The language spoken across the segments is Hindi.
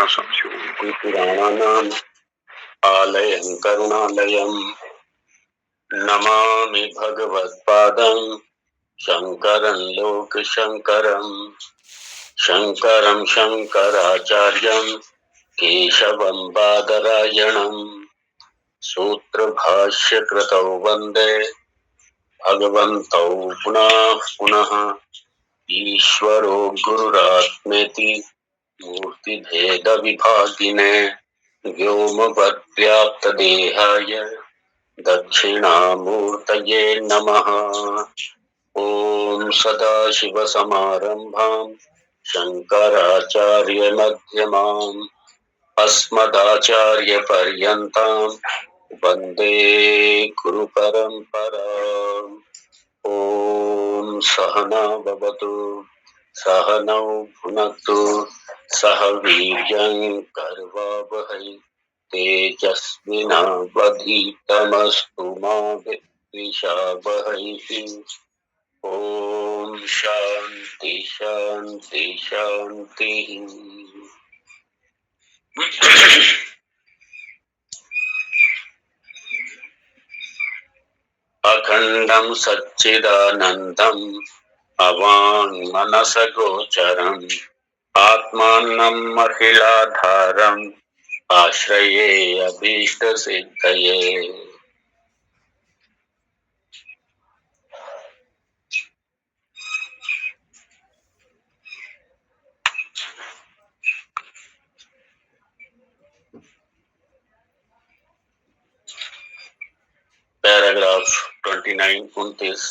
पुराणानाम् आलयं करुणालयं नमामि भगवत्पादं शंकरं लोकशंकरं शंकरं शंकराचार्यं केशवं बादरायणं सूत्रभाष्यकृतौ वन्दे भगवन्तौ पुनः पुनः ईश्वरो गुरुरात्मेति मूर्तिभेदविभागिने व्योमवद्व्याप्तदेहाय दक्षिणामूर्तये नमः। ॐ सदाशिवसमारम्भां शङ्कराचार्यमध्यमाम् अस्मदाचार्यपर्यन्तां वन्दे गुरुपरम्पराम्। ॐ सहना भवतु सहनौ भुनक्तु सह वीर्यं कर्वावहै तेजस्विनावधीतमस्तु मा विद्विषावहै। ॐ शान्ति शान्ति शान्तिः। अखण्डं सच्चिदानन्दम् अवाङ्मनसगोचरम् आत्मानं महिलाधारम् आश्रये अभीष्टसिद्धये। पैराग्राफ 29-29।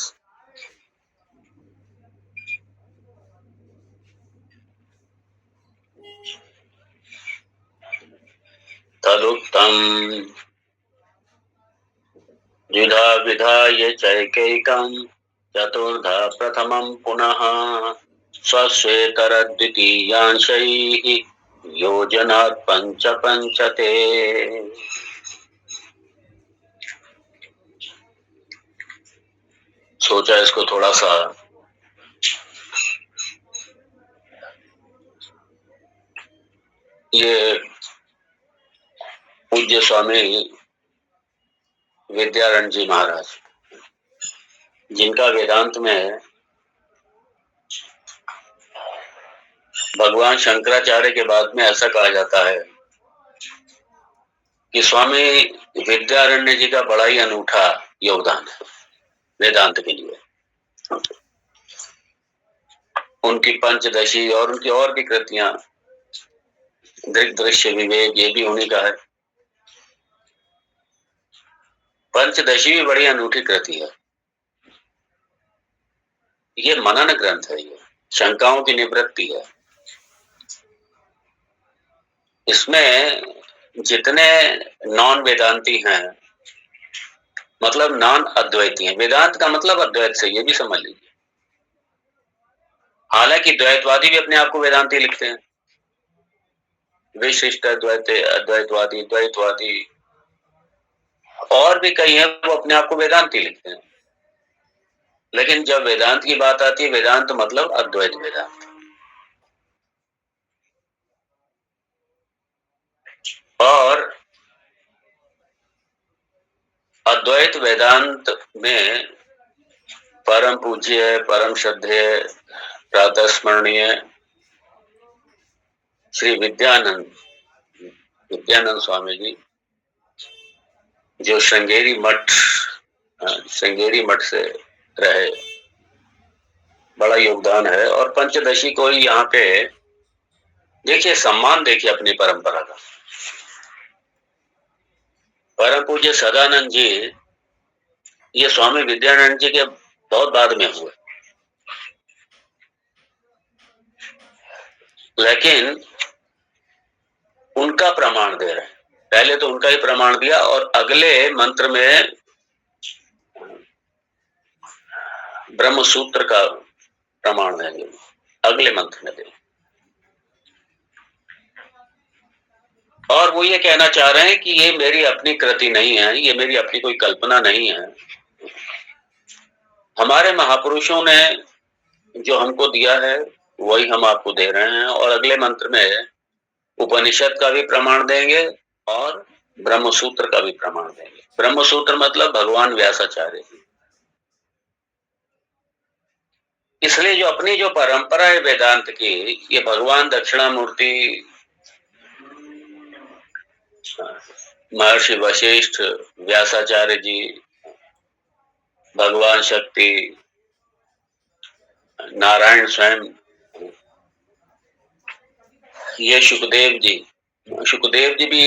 तदुक्तं द्विधा विधाय चैकैकं चतुर्धा प्रथमं पुनः स्वस्वेतरद्वितीयांशैः योजनात् पञ्च पञ्चते। सोचा इसको थोड़ा सा ये पूज्य स्वामी विद्यारण्य जी महाराज, जिनका वेदांत में भगवान शंकराचार्य के बाद में ऐसा कहा जाता है कि स्वामी विद्यारण्य जी का बड़ा ही अनूठा योगदान है वेदांत के लिए। उनकी पंचदशी और उनकी और भी कृतियां, दृश्य विवेक, ये भी उन्हीं का है। पंचदशी भी बड़ी अनूठी कृति है। ये मनन ग्रंथ है, ये शंकाओं की निवृत्ति है। इसमें जितने नॉन वेदांती हैं, मतलब नॉन अद्वैती हैं, वेदांत का मतलब अद्वैत से, ये भी समझ लीजिए। हालांकि द्वैतवादी भी अपने आप को वेदांती लिखते हैं, विशिष्ट अद्वैत, अद्वैतवादी, द्वैतवादी और भी कई हैं, वो अपने आप को वेदांती लिखते हैं। लेकिन जब वेदांत की बात आती है, वेदांत मतलब अद्वैत वेदांत। और अद्वैत वेदांत में परम पूज्य, परम श्रद्धेय, प्रातः स्मरणीय श्री विद्यानंद स्वामी जी, जो श्रृंगेरी मठ से रहे, बड़ा योगदान है। और पंचदशी को ही यहाँ पे देखिए, सम्मान देखिए अपनी परंपरा का। परम पूज्य सदानंद जी, ये स्वामी विद्यानंद जी के बहुत बाद में हुए, लेकिन उनका प्रमाण दे रहे हैं। पहले तो उनका ही प्रमाण दिया और अगले मंत्र में ब्रह्म सूत्र का प्रमाण देंगे, अगले मंत्र में देंगे। और वो ये कहना चाह रहे हैं कि ये मेरी अपनी कृति नहीं है, ये मेरी अपनी कोई कल्पना नहीं है। हमारे महापुरुषों ने जो हमको दिया है वही हम आपको दे रहे हैं। और अगले मंत्र में उपनिषद का भी प्रमाण देंगे और ब्रह्मसूत्र का भी प्रमाण देंगे। ब्रह्मसूत्र मतलब भगवान व्यासाचार्य जी। इसलिए जो अपनी जो परंपरा है वेदांत की, ये भगवान दक्षिणामूर्ति, महर्षि वशिष्ठ, व्यासाचार्य जी, भगवान शक्ति, नारायण स्वयं, ये सुखदेव जी भी,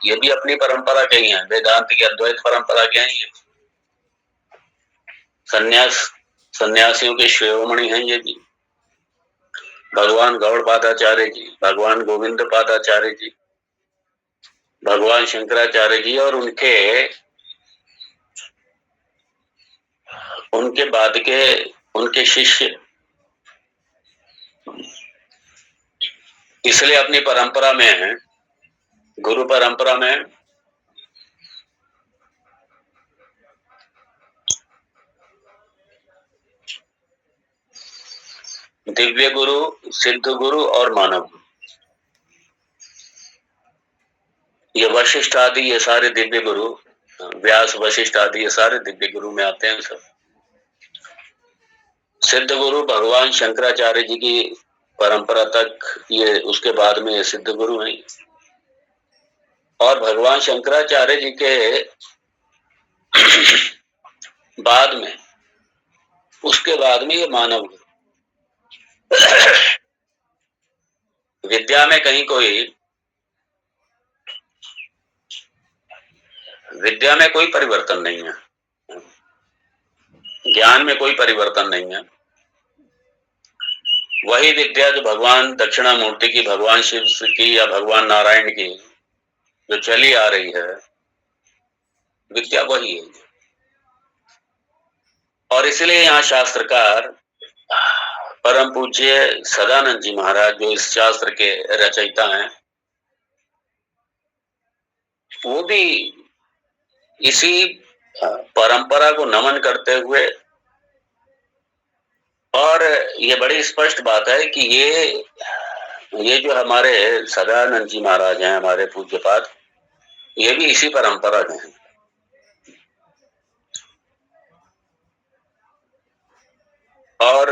ये भी अपनी परंपरा के ही हैं, वेदांत की अद्वैत परंपरा के ही हैं। सन्यासियों के शिरोमणि हैं ये भी। भगवान गौड़ पादाचार्य जी, भगवान गोविंद पादाचार्य जी, भगवान शंकराचार्य जी और उनके बाद के उनके शिष्य, इसलिए अपनी परंपरा में है, गुरु परंपरा में। दिव्य गुरु, सिद्ध गुरु और मानव गुरु, ये वशिष्ठ आदि, ये सारे दिव्य गुरु, व्यास वशिष्ठ आदि ये सारे दिव्य गुरु में आते हैं सब। सिद्ध गुरु भगवान शंकराचार्य जी की परंपरा तक, ये उसके बाद में ये सिद्ध गुरु हैं। और भगवान शंकराचार्य जी के बाद में, उसके बाद में ये मानव गुरु। विद्या में कहीं कोई परिवर्तन नहीं है, ज्ञान में कोई परिवर्तन नहीं है। वही विद्या जो भगवान दक्षिणामूर्ति की, भगवान शिव की या भगवान नारायण की जो चली आ रही है, विद्या वही है। और इसलिए यहाँ शास्त्रकार परम पूज्य सदानंद जी महाराज, जो इस शास्त्र के रचयिता हैं, वो भी इसी परंपरा को नमन करते हुए, और ये बड़ी स्पष्ट बात है कि ये जो हमारे सदानंद जी महाराज हैं, हमारे पूज्यपाद, ये भी इसी परंपरा के हैं। और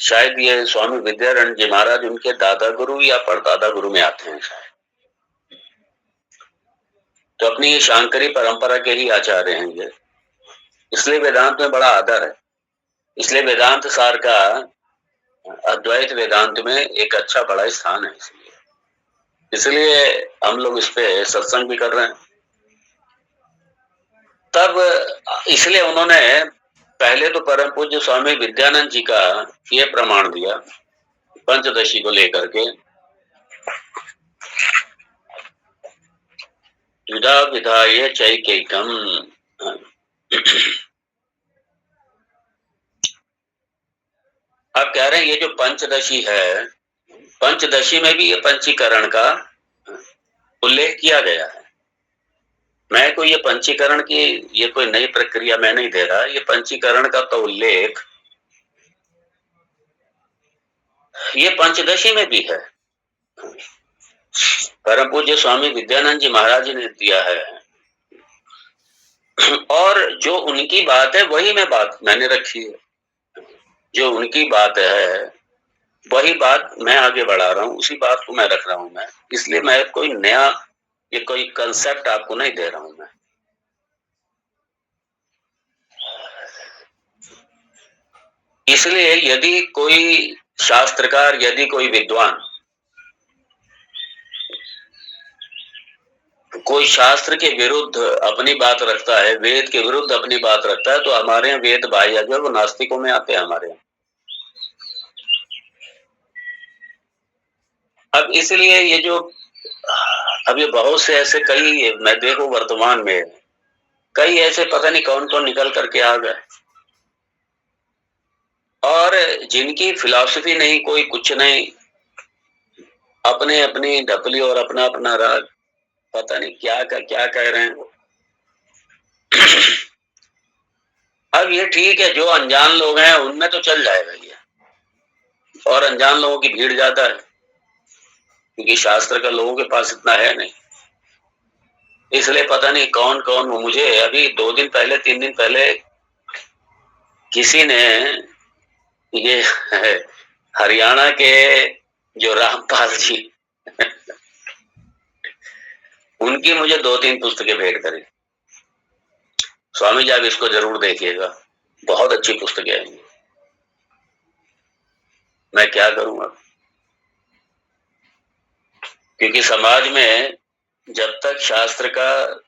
शायद ये स्वामी विद्यारण्य जी महाराज उनके दादा गुरु या परदादा गुरु में आते हैं शायद। तो अपनी ये शांकरी परंपरा के ही आचार्य हैं ये। इसलिए वेदांत में बड़ा आदर है। इसलिए वेदांत सार का अद्वैत वेदांत में एक अच्छा बड़ा स्थान है। इसलिए हम लोग इस पे सत्संग भी कर रहे हैं। तब इसलिए उन्होंने पहले तो परम पूज्य स्वामी विद्यानंद जी का ये प्रमाण दिया पंचदशी को लेकर के, विधा विधाय चैकैकम। आप कह रहे हैं ये जो पंचदशी है, पंचदशी में भी ये पंचीकरण का उल्लेख किया गया है। मैं कोई ये पंचीकरण की ये कोई नई प्रक्रिया मैं नहीं दे रहा, ये पंचीकरण का तो उल्लेख ये पंचदशी में भी है। परम पूज्य स्वामी विद्यानंद जी महाराज जी ने दिया है, और जो उनकी बात है वही मैंने रखी है। जो उनकी बात है वही बात मैं आगे बढ़ा रहा हूँ, उसी बात को मैं रख रहा हूँ मैं। इसलिए मैं कोई नया ये कोई कंसेप्ट आपको नहीं दे रहा हूं मैं। इसलिए यदि कोई शास्त्रकार, यदि कोई विद्वान कोई शास्त्र के विरुद्ध अपनी बात रखता है, वेद के विरुद्ध अपनी बात रखता है, तो हमारे यहाँ वेद बाह्य जो है वो नास्तिकों में आते हैं हमारे यहाँ। अब इसलिए ये जो अब ये बहुत से ऐसे कई, मैं देखो वर्तमान में कई ऐसे पता नहीं कौन कौन निकल करके आ गए, और जिनकी फिलॉसफी नहीं, कोई कुछ नहीं, अपने अपनी ढपली और अपना अपना राग, पता नहीं क्या क्या कह रहे हैं। अब ये ठीक है, जो अनजान लोग हैं उनमें तो चल जाएगा ये, और अनजान लोगों की भीड़ ज्यादा है। क्योंकि शास्त्र का लोगों के पास इतना है नहीं, इसलिए पता नहीं कौन कौन। मुझे अभी 2 दिन पहले 3 दिन पहले किसी ने ये हरियाणा के जो रामपाल जी उनकी मुझे 2-3 पुस्तकें भेंट करी। स्वामी जी आप इसको जरूर देखिएगा, बहुत अच्छी पुस्तकें हैं। मैं क्या करूंगा, क्योंकि समाज में जब तक शास्त्र का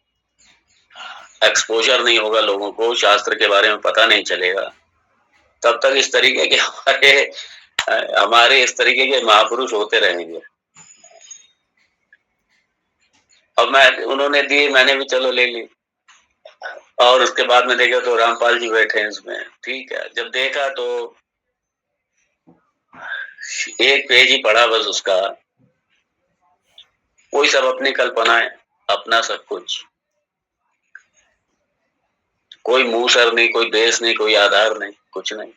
एक्सपोजर नहीं होगा, लोगों को शास्त्र के बारे में पता नहीं चलेगा, तब तक इस तरीके के हमारे इस तरीके के महापुरुष होते रहेंगे। अब उन्होंने दी, मैंने भी चलो ले ली, और उसके बाद में देखा तो रामपाल जी बैठे हैं इसमें। ठीक है, जब देखा तो एक पेज ही पढ़ा बस उसका, वही सब अपनी कल्पनाएं, अपना सब कुछ, कोई मुंह सर नहीं, कोई बेस नहीं, कोई आधार नहीं, कुछ नहीं।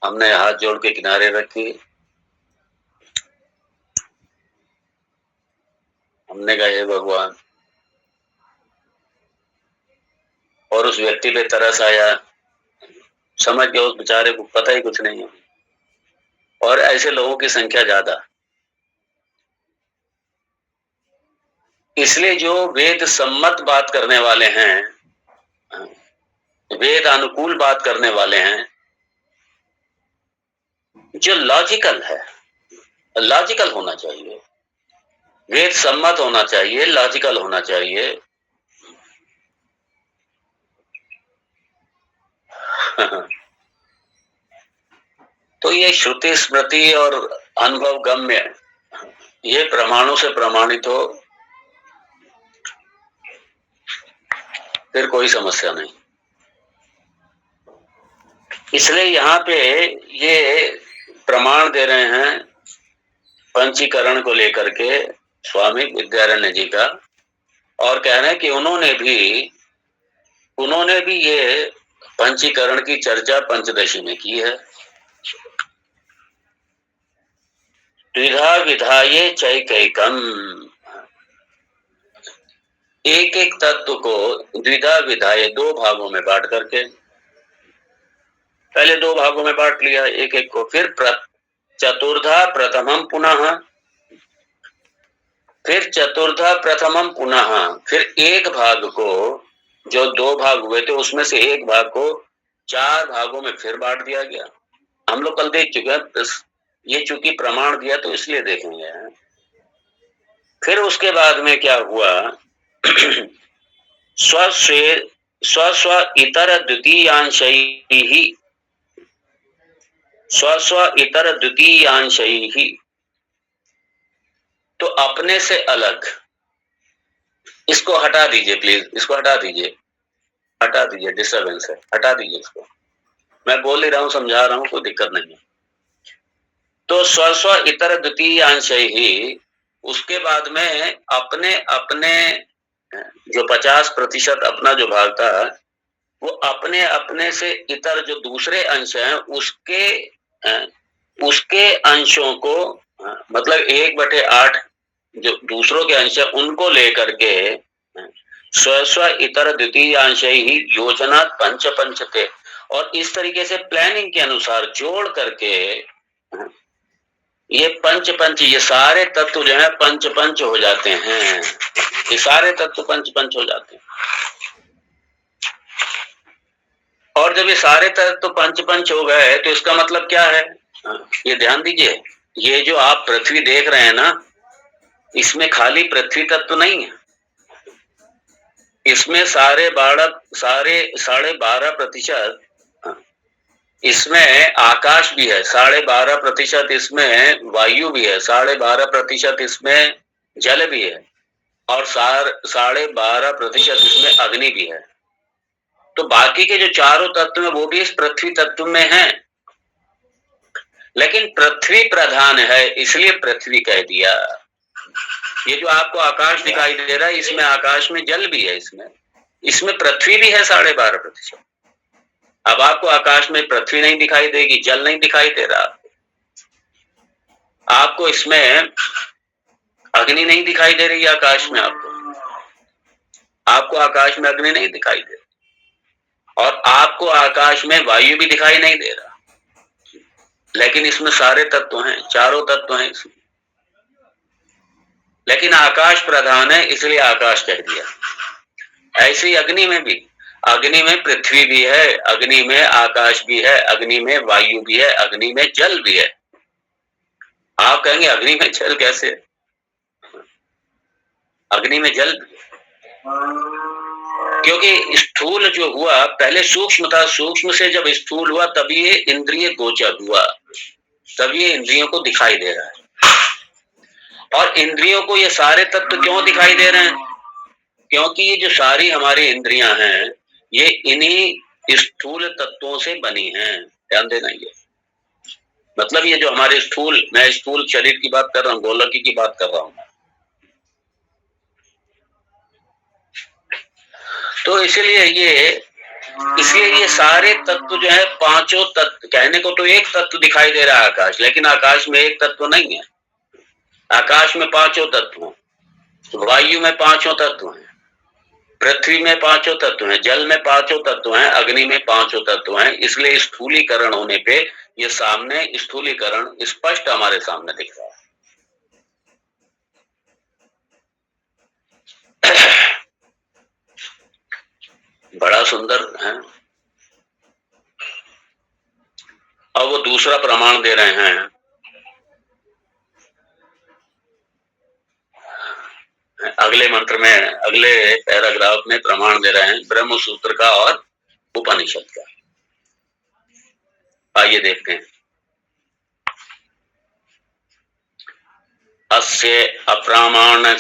हमने हाथ जोड़ के किनारे रखी, हमने कहा हे भगवान, और उस व्यक्ति पे तरस आया, समझ गया उस बेचारे को पता ही कुछ नहीं है। और ऐसे लोगों की संख्या ज्यादा, इसलिए जो वेद सम्मत बात करने वाले हैं, वेद अनुकूल बात करने वाले हैं, जो लॉजिकल है, लॉजिकल होना चाहिए, वेद सम्मत होना चाहिए, लॉजिकल होना चाहिए। तो ये श्रुति स्मृति और अनुभव गम्य, ये प्रमाणों से प्रमाणित हो, फिर कोई समस्या नहीं। इसलिए यहाँ पे ये प्रमाण दे रहे हैं पंचीकरण को लेकर के स्वामी विद्यारण्य जी का, और कह रहे हैं कि उन्होंने भी ये पंचीकरण की चर्चा पंचदशी में की है। द्विधा विधाये चैकैकम, एक एक तत्व को द्विधा विधाये, 2 भागों में बांट करके, पहले 2 भागों में बांट लिया एक एक को, फिर चतुर्धा प्रथमम पुनः, फिर चतुर्धा प्रथमम पुनः, फिर एक भाग को, जो 2 भाग हुए थे उसमें से एक भाग को 4 भागों में फिर बांट दिया गया। हम लोग कल देख चुके हैं, ये चूंकि प्रमाण दिया तो इसलिए देखेंगे। फिर उसके बाद में क्या हुआ, स्व इतर द्वितीयांशैः, स्व इतर द्वितीयांशैः, तो अपने से अलग, इसको हटा दीजिए प्लीज, इसको हटा दीजिए, हटा दीजिए, डिस्टर्बेंस है, हटा दीजिए इसको। मैं बोल ही रहा हूं, समझा रहा हूं, कोई दिक्कत नहीं है। तो स्व इतर द्वितीयांशैः, उसके बाद में अपने अपने जो 50% अपना जो भाग था, वो अपने अपने से इतर जो दूसरे अंश हैं उसके अंशों को, मतलब 1/8 जो दूसरों के अंश है उनको लेकर के स्व इतर द्वितीयांशैः योजना पंच पंचते, और इस तरीके से प्लानिंग के अनुसार जोड़ करके ये पंच, ये सारे तत्व जो है पंच हो जाते हैं, ये सारे तत्व पंच हो जाते हैं। और जब ये सारे तत्व पंच हो गए तो इसका मतलब क्या है, ये ध्यान दीजिए, ये जो आप पृथ्वी देख रहे हैं ना, इसमें खाली पृथ्वी तत्व नहीं है, इसमें 12.5% इसमें आकाश भी है, 12.5% इसमें वायु भी है, 12.5% इसमें जल भी है, और 12.5% इसमें अग्नि भी है। तो बाकी के जो चारों तत्व हैं वो भी इस पृथ्वी तत्व में हैं, लेकिन पृथ्वी प्रधान है इसलिए पृथ्वी कह दिया। ये जो आपको आकाश दिखाई दे रहा है, इसमें आकाश में जल भी है, इसमें पृथ्वी भी है 12.5%। अब आपको आकाश में पृथ्वी नहीं दिखाई देगी, जल नहीं दिखाई दे रहा, आपको इसमें अग्नि नहीं दिखाई दे रही आकाश में, आपको आकाश में अग्नि नहीं दिखाई दे रही और आपको आकाश में वायु भी दिखाई नहीं दे रहा, लेकिन इसमें सारे तत्व हैं, चारों तत्व हैं इसमें। लेकिन आकाश प्रधान है इसलिए आकाश कह दिया। ऐसे ही अग्नि में भी, अग्नि में पृथ्वी भी है, अग्नि में आकाश भी है, अग्नि में वायु भी है, अग्नि में जल भी है। आप कहेंगे अग्नि में जल कैसे? अग्नि में जल भी है। क्योंकि स्थूल जो हुआ पहले सूक्ष्म था, सूक्ष्म से जब स्थूल हुआ तभी ये इंद्रिय गोचर हुआ, तभी ये इंद्रियों को दिखाई दे रहा है। और इंद्रियों को ये सारे तत्व क्यों दिखाई दे रहे हैं? क्योंकि ये जो सारी हमारी इंद्रियां हैं ये इन्हीं स्थूल तत्वों से बनी हैं। ध्यान देना, ये मतलब ये जो हमारे स्थूल, मैं स्थूल शरीर की बात कर रहा हूँ, गोलकी की बात कर रहा हूँ, तो इसलिए ये सारे तत्व जो है, पांचों तत्व, कहने को तो एक तत्व दिखाई दे रहा है आकाश, लेकिन आकाश में एक तत्व नहीं है। आकाश में पांचों तत्व हैं, वायु में पांचों तत्व हैं, पृथ्वी में पांचों तत्व हैं, जल में पांचों तत्व हैं, अग्नि में पांचों तत्व हैं। इसलिए स्थूलीकरण होने पे ये सामने स्थूलीकरण स्पष्ट हमारे सामने दिख रहा है। बड़ा सुंदर है। अब वो दूसरा प्रमाण दे रहे हैं, अगले मंत्र में, अगले पैराग्राफ में प्रमाण दे रहे हैं ब्रह्म सूत्र का और उपनिषद का। आइए देखते हैं। अस्य अप्रामाण्यम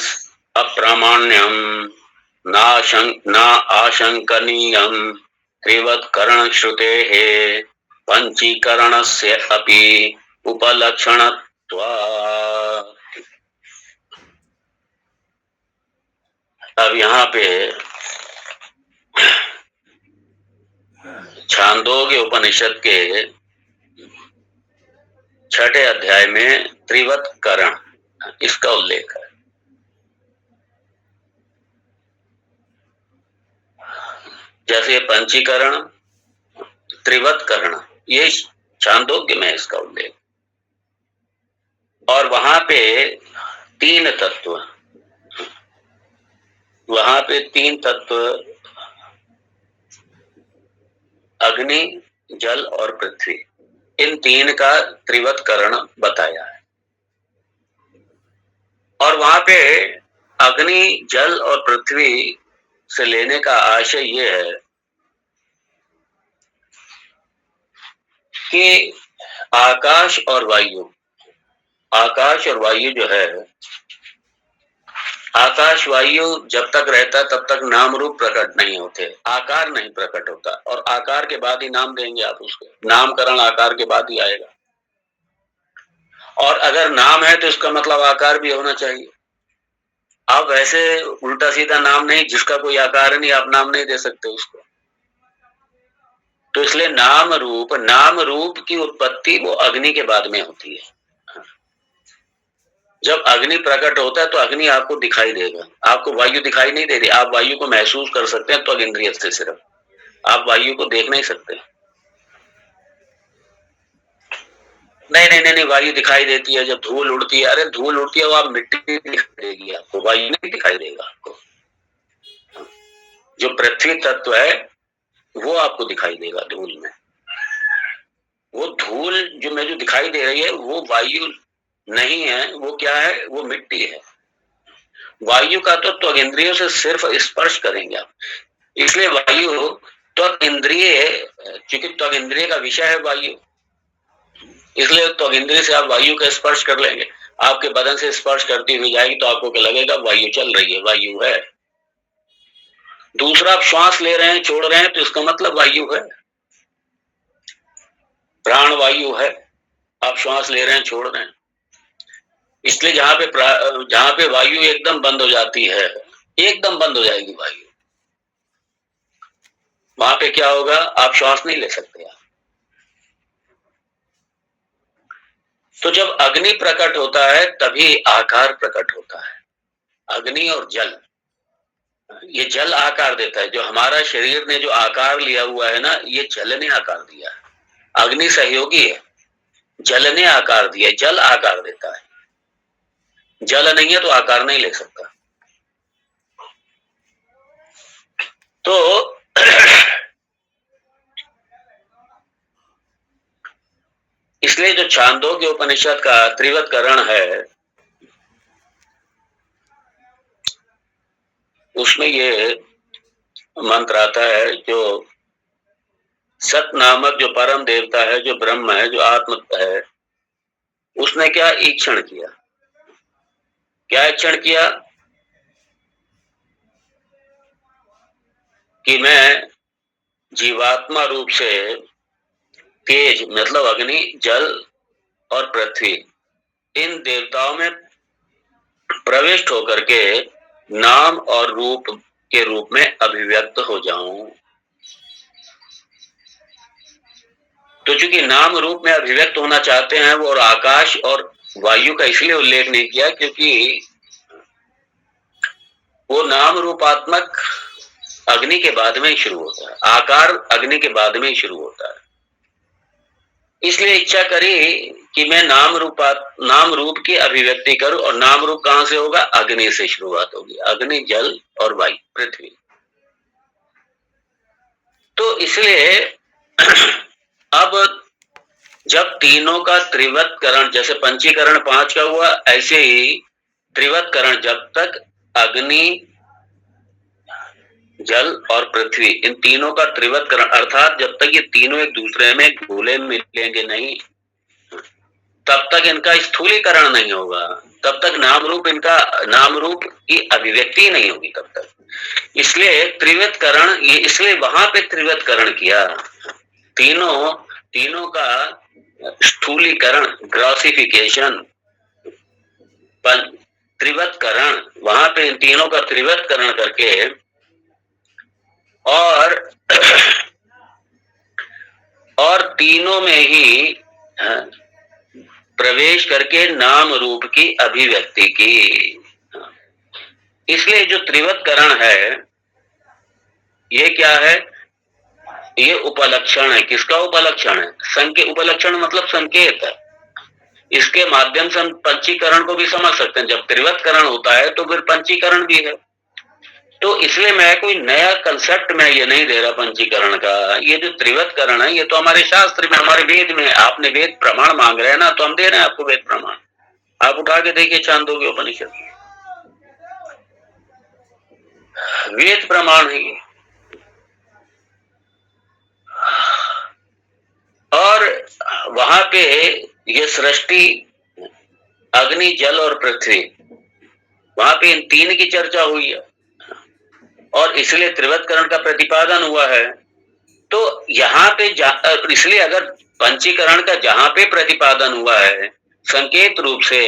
न आशंकनीयम त्रिवत्करण श्रुतेः पंचीकरणस्य अपि उपलक्षणत्वात्। अब यहाँ पे छांदोग्य उपनिषद के 6ठे अध्याय में त्रिवत्करण, इसका उल्लेख है। जैसे पंचीकरण, त्रिवत्करण, ये छांदोग्य में इसका उल्लेख, और वहां पे तीन तत्व, वहां पे तीन तत्व अग्नि, जल और पृथ्वी, इन तीन का त्रिवत्करण बताया है। और वहां पे अग्नि, जल और पृथ्वी से लेने का आशय ये है कि आकाश और वायु, आकाश और वायु जो है, आकाश वायु जब तक रहता है तब तक नाम रूप प्रकट नहीं होते, आकार नहीं प्रकट होता, और आकार के बाद ही नाम देंगे आप उसको, नामकरण आकार के बाद ही आएगा। और अगर नाम है तो इसका मतलब आकार भी होना चाहिए। आप वैसे उल्टा सीधा नाम नहीं, जिसका कोई आकार नहीं, आप नाम नहीं दे सकते उसको। तो इसलिए नाम रूप की उत्पत्ति वो अग्नि के बाद में होती है। जब अग्नि प्रकट होता है तो अग्नि आपको दिखाई देगा, आपको वायु दिखाई नहीं दे रही। आप वायु को महसूस कर सकते हैं त्वक इंद्रिय से, सिर्फ आप वायु को देख नहीं सकते। नहीं, वायु दिखाई देती है जब धूल उड़ती है। अरे धूल उड़ती है वो आप मिट्टी दिखाई देगी आपको, वायु नहीं दिखाई देगा आपको। जो पृथ्वी तत्व है वो आपको दिखाई देगा धूल में। वो धूल जो दिखाई दे रही है वो वायु नहीं है, वो क्या है? वो मिट्टी है। वायु का तो त्वक इंद्रियों से सिर्फ स्पर्श करेंगे आप, इसलिए वायु त्वक इंद्रिय, क्योंकि त्वक इंद्रिय का विषय है वायु, इसलिए त्वक इंद्रिय से आप वायु का स्पर्श कर लेंगे। आपके बदन से स्पर्श करती हुई जाएगी तो आपको क्या लगेगा? वायु चल रही है, वायु है। दूसरा, आप श्वास ले रहे हैं, छोड़ रहे हैं, तो इसका मतलब वायु है, प्राण वायु है। आप श्वास ले रहे हैं, छोड़ रहे हैं। इसलिए जहां पे वायु एकदम बंद हो जाती है, एकदम बंद हो जाएगी वायु, वहां पे क्या होगा? आप श्वास नहीं ले सकते। तो जब अग्नि प्रकट होता है तभी आकार प्रकट होता है। अग्नि और जल, ये जल आकार देता है। जो हमारा शरीर ने जो आकार लिया हुआ है ना, ये जल ने आकार दिया है। अग्नि सहयोगी है, जल ने आकार दिया है, जल आकार देता है। जल नहीं है तो आकार नहीं ले सकता। तो इसलिए जो छांदोग्य उपनिषद का त्रिवत्करण है, उसमें ये मंत्र आता है, जो सत नामक जो परम देवता है, जो ब्रह्म है, जो आत्म है, उसने क्या ईक्षण किया? क्या ईक्षण किया? कि मैं जीवात्मा रूप से तेज मतलब अग्नि, जल और पृथ्वी, इन देवताओं में प्रविष्ट होकर के नाम और रूप के रूप में अभिव्यक्त हो जाऊं। तो चूंकि नाम रूप में अभिव्यक्त होना चाहते हैं वो, और आकाश और वायु का इसलिए उल्लेख नहीं किया क्योंकि वो नाम रूपात्मक अग्नि के बाद में ही शुरू होता है, आकार अग्नि के बाद में ही शुरू होता है। इसलिए इच्छा करी कि मैं नाम रूप की अभिव्यक्ति करूं, और नाम रूप कहां से होगा? अग्नि से शुरुआत होगी, अग्नि, जल और वायु, पृथ्वी। तो इसलिए अब जब तीनों का त्रिवत्करण, जैसे पंचीकरण 5 का हुआ, ऐसे ही त्रिवत्करण, जब तक अग्नि, जल और पृथ्वी, इन तीनों का त्रिवत्करण, अर्थात जब तक ये तीनों एक दूसरे में घुले मिलेंगे नहीं, तब तक इनका स्थूलीकरण नहीं होगा, तब तक नाम रूप की अभिव्यक्ति नहीं होगी तब तक। इसलिए त्रिवत्करण, ये इसलिए वहां पे त्रिवत्करण किया, तीनों का स्थूलीकरण, ग्रॉसिफिकेशन, त्रिवत्करण, वहां पे इन तीनों का त्रिवत्करण करके और तीनों में ही प्रवेश करके नाम रूप की अभिव्यक्ति की। इसलिए जो त्रिवत्करण है, ये क्या है? ये उपलक्षण है। किसका उपलक्षण है? उपलक्षण मतलब संकेत है। इसके माध्यम से हम पंचीकरण को भी समझ सकते हैं। जब त्रिवत्करण होता है तो फिर पंचीकरण भी है। तो इसलिए मैं कोई नया कंसेप्ट में ये नहीं दे रहा पंचीकरण का। ये जो त्रिवत्करण है, ये तो हमारे शास्त्र में, हमारे वेद में, आपने वेद प्रमाण मांग रहे हैं ना, तो हम दे रहे हैं आपको वेद प्रमाण। आप उठा के देखिए छांदोग्य उपनिषद, वेद प्रमाण है। और वहां पे ये सृष्टि, अग्नि, जल और पृथ्वी, वहां पे इन तीन की चर्चा हुई है और इसलिए त्रिवत्करण का प्रतिपादन हुआ है। तो यहाँ पे इसलिए अगर पंचीकरण का जहां पे प्रतिपादन हुआ है संकेत रूप से,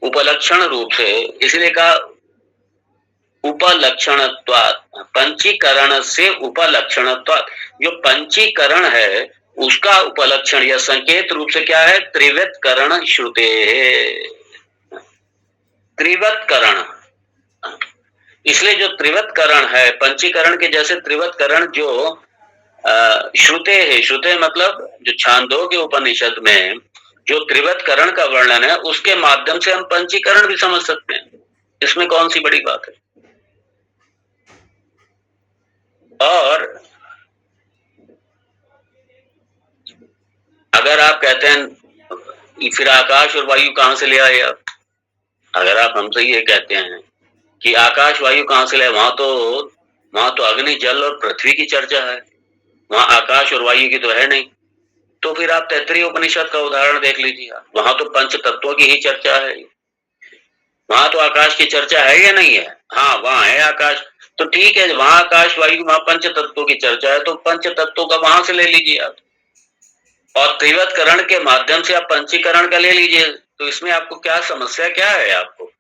उपलक्षण रूप से, इसलिए कहा उपलक्षणत्वात्, पंचीकरण से उपलक्षणत्वात्। जो पंचीकरण है उसका उपलक्षण या संकेत रूप से क्या है? त्रिवत्करण श्रुते, त्रिवत्करण। इसलिए जो त्रिवत्करण है, पंचीकरण के जैसे त्रिवत्करण जो श्रुते है, श्रुते मतलब जो छांदोग्य उपनिषद में जो त्रिवत्करण का वर्णन है, उसके माध्यम से हम पंचीकरण भी समझ सकते हैं। इसमें कौन सी बड़ी बात है? और अगर आप कहते हैं फिर आकाश और वायु कहां से ले आए आप? अगर आप हमसे ये कहते हैं कि आकाश वायु कहां से ले, वहां तो अग्नि, जल और पृथ्वी की चर्चा है, वहां आकाश और वायु की तो है नहीं। तो फिर आप तैत्तिरीय उपनिषद का उदाहरण देख लीजिए, वहां तो पंच तत्वों की ही चर्चा है, वहां तो आकाश की चर्चा है या नहीं है? हाँ, वहां है आकाश। तो ठीक है, वहां आकाश वायु, वहां पंच तत्वों की चर्चा है, तो पंच तत्वों का वहां से ले लीजिए आप, और त्रिवत्करण के माध्यम से आप पंचीकरण का ले लीजिए। तो इसमें आपको क्या समस्या, क्या है आपको?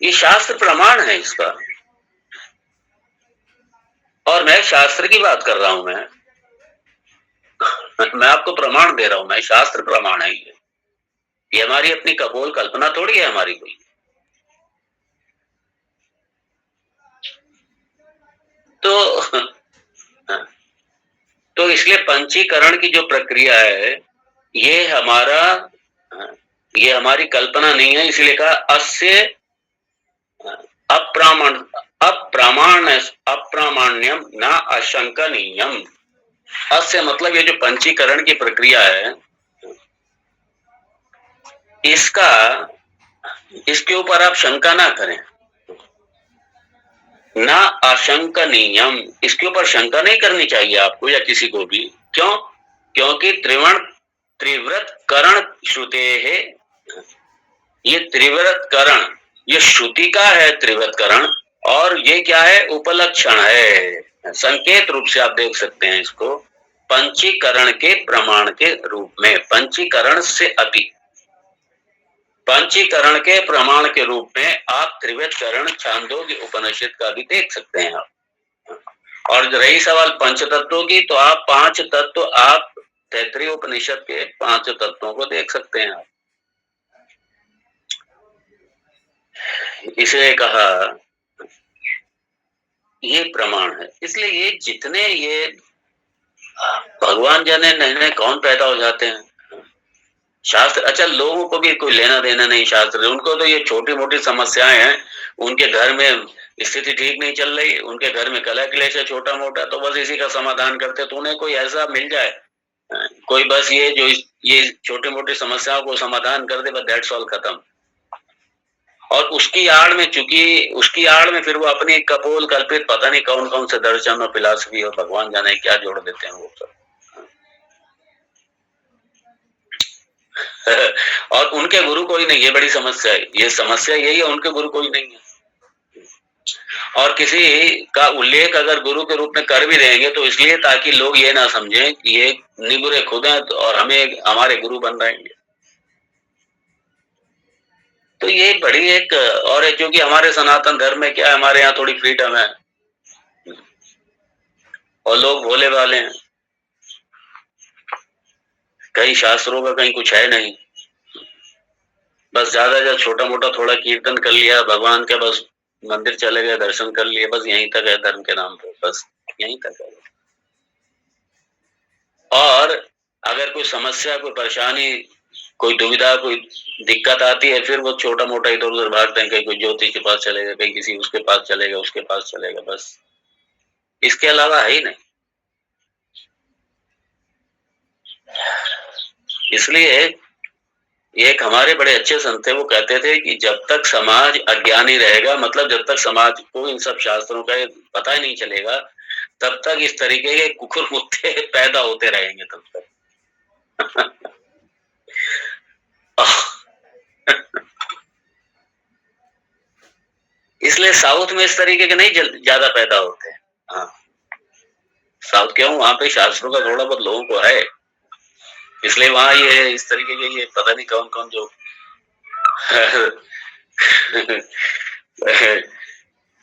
ये शास्त्र प्रमाण है इसका, और मैं शास्त्र की बात कर रहा हूं मैं। मैं आपको प्रमाण दे रहा हूं, मैं शास्त्र प्रमाण है ये हमारी अपनी कपोल कल्पना थोड़ी है हमारी कोई। तो तो इसलिए पंचीकरण की जो प्रक्रिया है ये हमारा ये हमारी कल्पना नहीं है, इसलिए कहा अस्य अप्रामाण अप्रामाण्य अप्रामाण्यम न आशंकनीयम। अस्य मतलब ये जो पंचीकरण की प्रक्रिया है इसका इसके ऊपर आप शंका ना करें। ना आशंकनीयम, इसके ऊपर शंका नहीं करनी चाहिए आपको या किसी को भी। क्यों? क्योंकि त्रिव्रत करण श्रुते है, ये त्रिव्रत करण ये श्रुति का है त्रिव्रत करण, और ये क्या है? उपलक्षण है, संकेत रूप से आप देख सकते हैं इसको पंचीकरण के प्रमाण के रूप में। पंचीकरण से अति पंचीकरण के प्रमाण के रूप में आप त्रिवेदकरण छांदोग्य उपनिषद का भी देख सकते हैं आप। और रही सवाल पंचतत्वों की, तो आप पांच तत्व आप तैत्तिरीय उपनिषद के पांच तत्वों को देख सकते हैं आप। इसलिए कहा ये प्रमाण है। इसलिए ये जितने ये भगवान जाने नए कौन पैदा हो जाते हैं शास्त्र। अच्छा, लोगों को भी कोई लेना देना नहीं शास्त्र, उनको तो ये छोटी मोटी समस्याएं हैं, उनके घर में स्थिति ठीक नहीं चल रही, उनके घर में कलह क्लेश है छोटा मोटा, तो बस इसी का समाधान करते। तो उन्हें कोई ऐसा मिल जाए कोई बस ये जो ये छोटी मोटी समस्याओं को समाधान कर दे, बस दैट्स ऑल, खत्म। और उसकी आड़ में, चूंकि उसकी आड़ में फिर वो अपनी कपोल कल्पित पता नहीं कौन कौन से दर्शन और फिलॉसफी और भगवान जाने क्या जोड़ देते हैं वो सब। और उनके गुरु कोई नहीं, ये बड़ी समस्या है। ये समस्या यही है, उनके गुरु कोई नहीं है। और किसी का उल्लेख अगर गुरु के रूप में कर भी देंगे तो इसलिए ताकि लोग ये ना समझें कि ये निगुरे खुद हैं और हमें हमारे गुरु बन रहेंगे। तो ये बड़ी एक और है, क्योंकि हमारे सनातन धर्म में क्या है, हमारे यहाँ थोड़ी फ्रीडम है और लोग भोले वाले हैं, कहीं शास्त्रों का कहीं कुछ है नहीं। बस ज्यादा छोटा मोटा थोड़ा कीर्तन कर लिया भगवान का, बस मंदिर चले गए, दर्शन कर लिए, बस यहीं तक है धर्म के नाम पे, बस यहीं तक है। और अगर कोई समस्या, कोई परेशानी, कोई दुविधा, कोई दिक्कत आती है, फिर वो छोटा मोटा इधर उधर भागते हैं, कहीं कोई ज्योतिष के पास चलेगा, कहीं किसी उसके पास चलेगा, उसके पास चलेगा, बस इसके अलावा है ही नहीं। इसलिए एक हमारे बड़े अच्छे संत थे, वो कहते थे कि जब तक समाज अज्ञानी रहेगा, मतलब जब तक समाज को इन सब शास्त्रों का पता ही नहीं चलेगा, तब तक इस तरीके के कुकुर मुत्ते पैदा होते रहेंगे तब तक। इसलिए साउथ में इस तरीके के नहीं ज्यादा पैदा होते हैं। हाँ, साउथ क्यों, वहां पे शास्त्रों का थोड़ा बहुत लोगों को है, इसलिए वहां ये इस तरीके के ये पता नहीं कौन कौन जो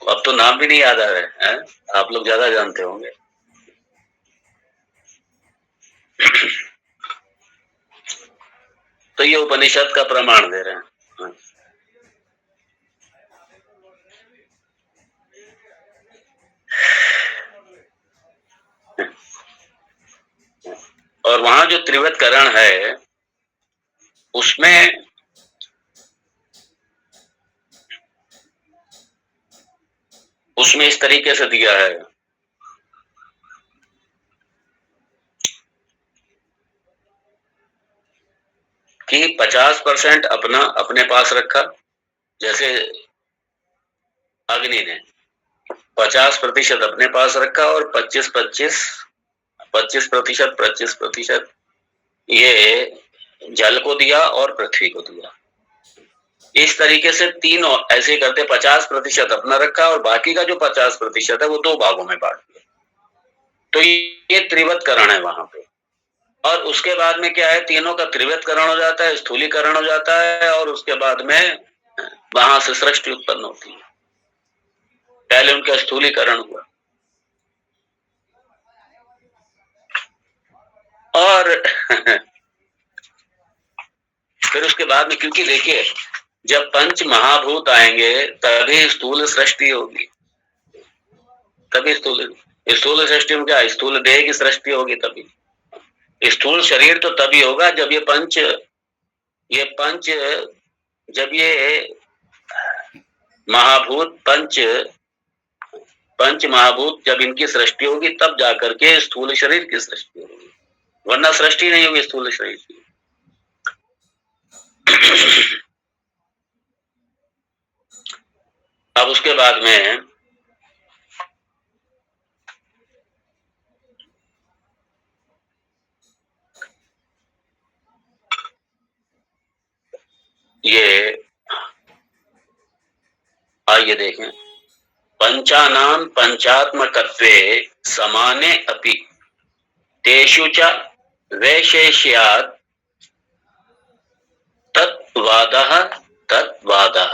अब तो नाम भी नहीं याद आ रहे हैं, आप लोग ज्यादा जानते होंगे। तो ये उपनिषद का प्रमाण दे रहे हैं। और वहां जो त्रिवतकरण है उसमें इस तरीके से दिया है कि 50% अपने पास रखा, जैसे अग्नि ने 50% अपने पास रखा और 25% ये जल को दिया और पृथ्वी को दिया। इस तरीके से तीनों ऐसे करते, 50% अपना रखा और बाकी का जो 50% है वो दो भागों में बांट दिया। तो ये त्रिवतकरण है वहां पे। और उसके बाद में क्या है, तीनों का त्रिवतकरण हो जाता है, स्थूलीकरण हो जाता है, और उसके बाद में वहां से सृष्टि उत्पन्न होती है। पहले उनका स्थूलीकरण हुआ और फिर उसके बाद में, क्योंकि देखिए जब पंच महाभूत आएंगे तभी स्थूल सृष्टि होगी, तभी स्थूल सृष्टि में क्या, स्थूल देह की सृष्टि होगी, तभी स्थूल शरीर तो तभी होगा जब ये पंच जब ये महाभूत पंच महाभूत जब इनकी सृष्टि होगी तब जाकर के स्थूल शरीर की सृष्टि होगी, वरना सृष्टि नहीं होगी स्थूल शरीर की। अब उसके बाद में ये आइए देखें, पंचानाम पंचात्मकत्वे समाने अपि तेषु च वैशेष्यात् तत्वादः तत्वादः,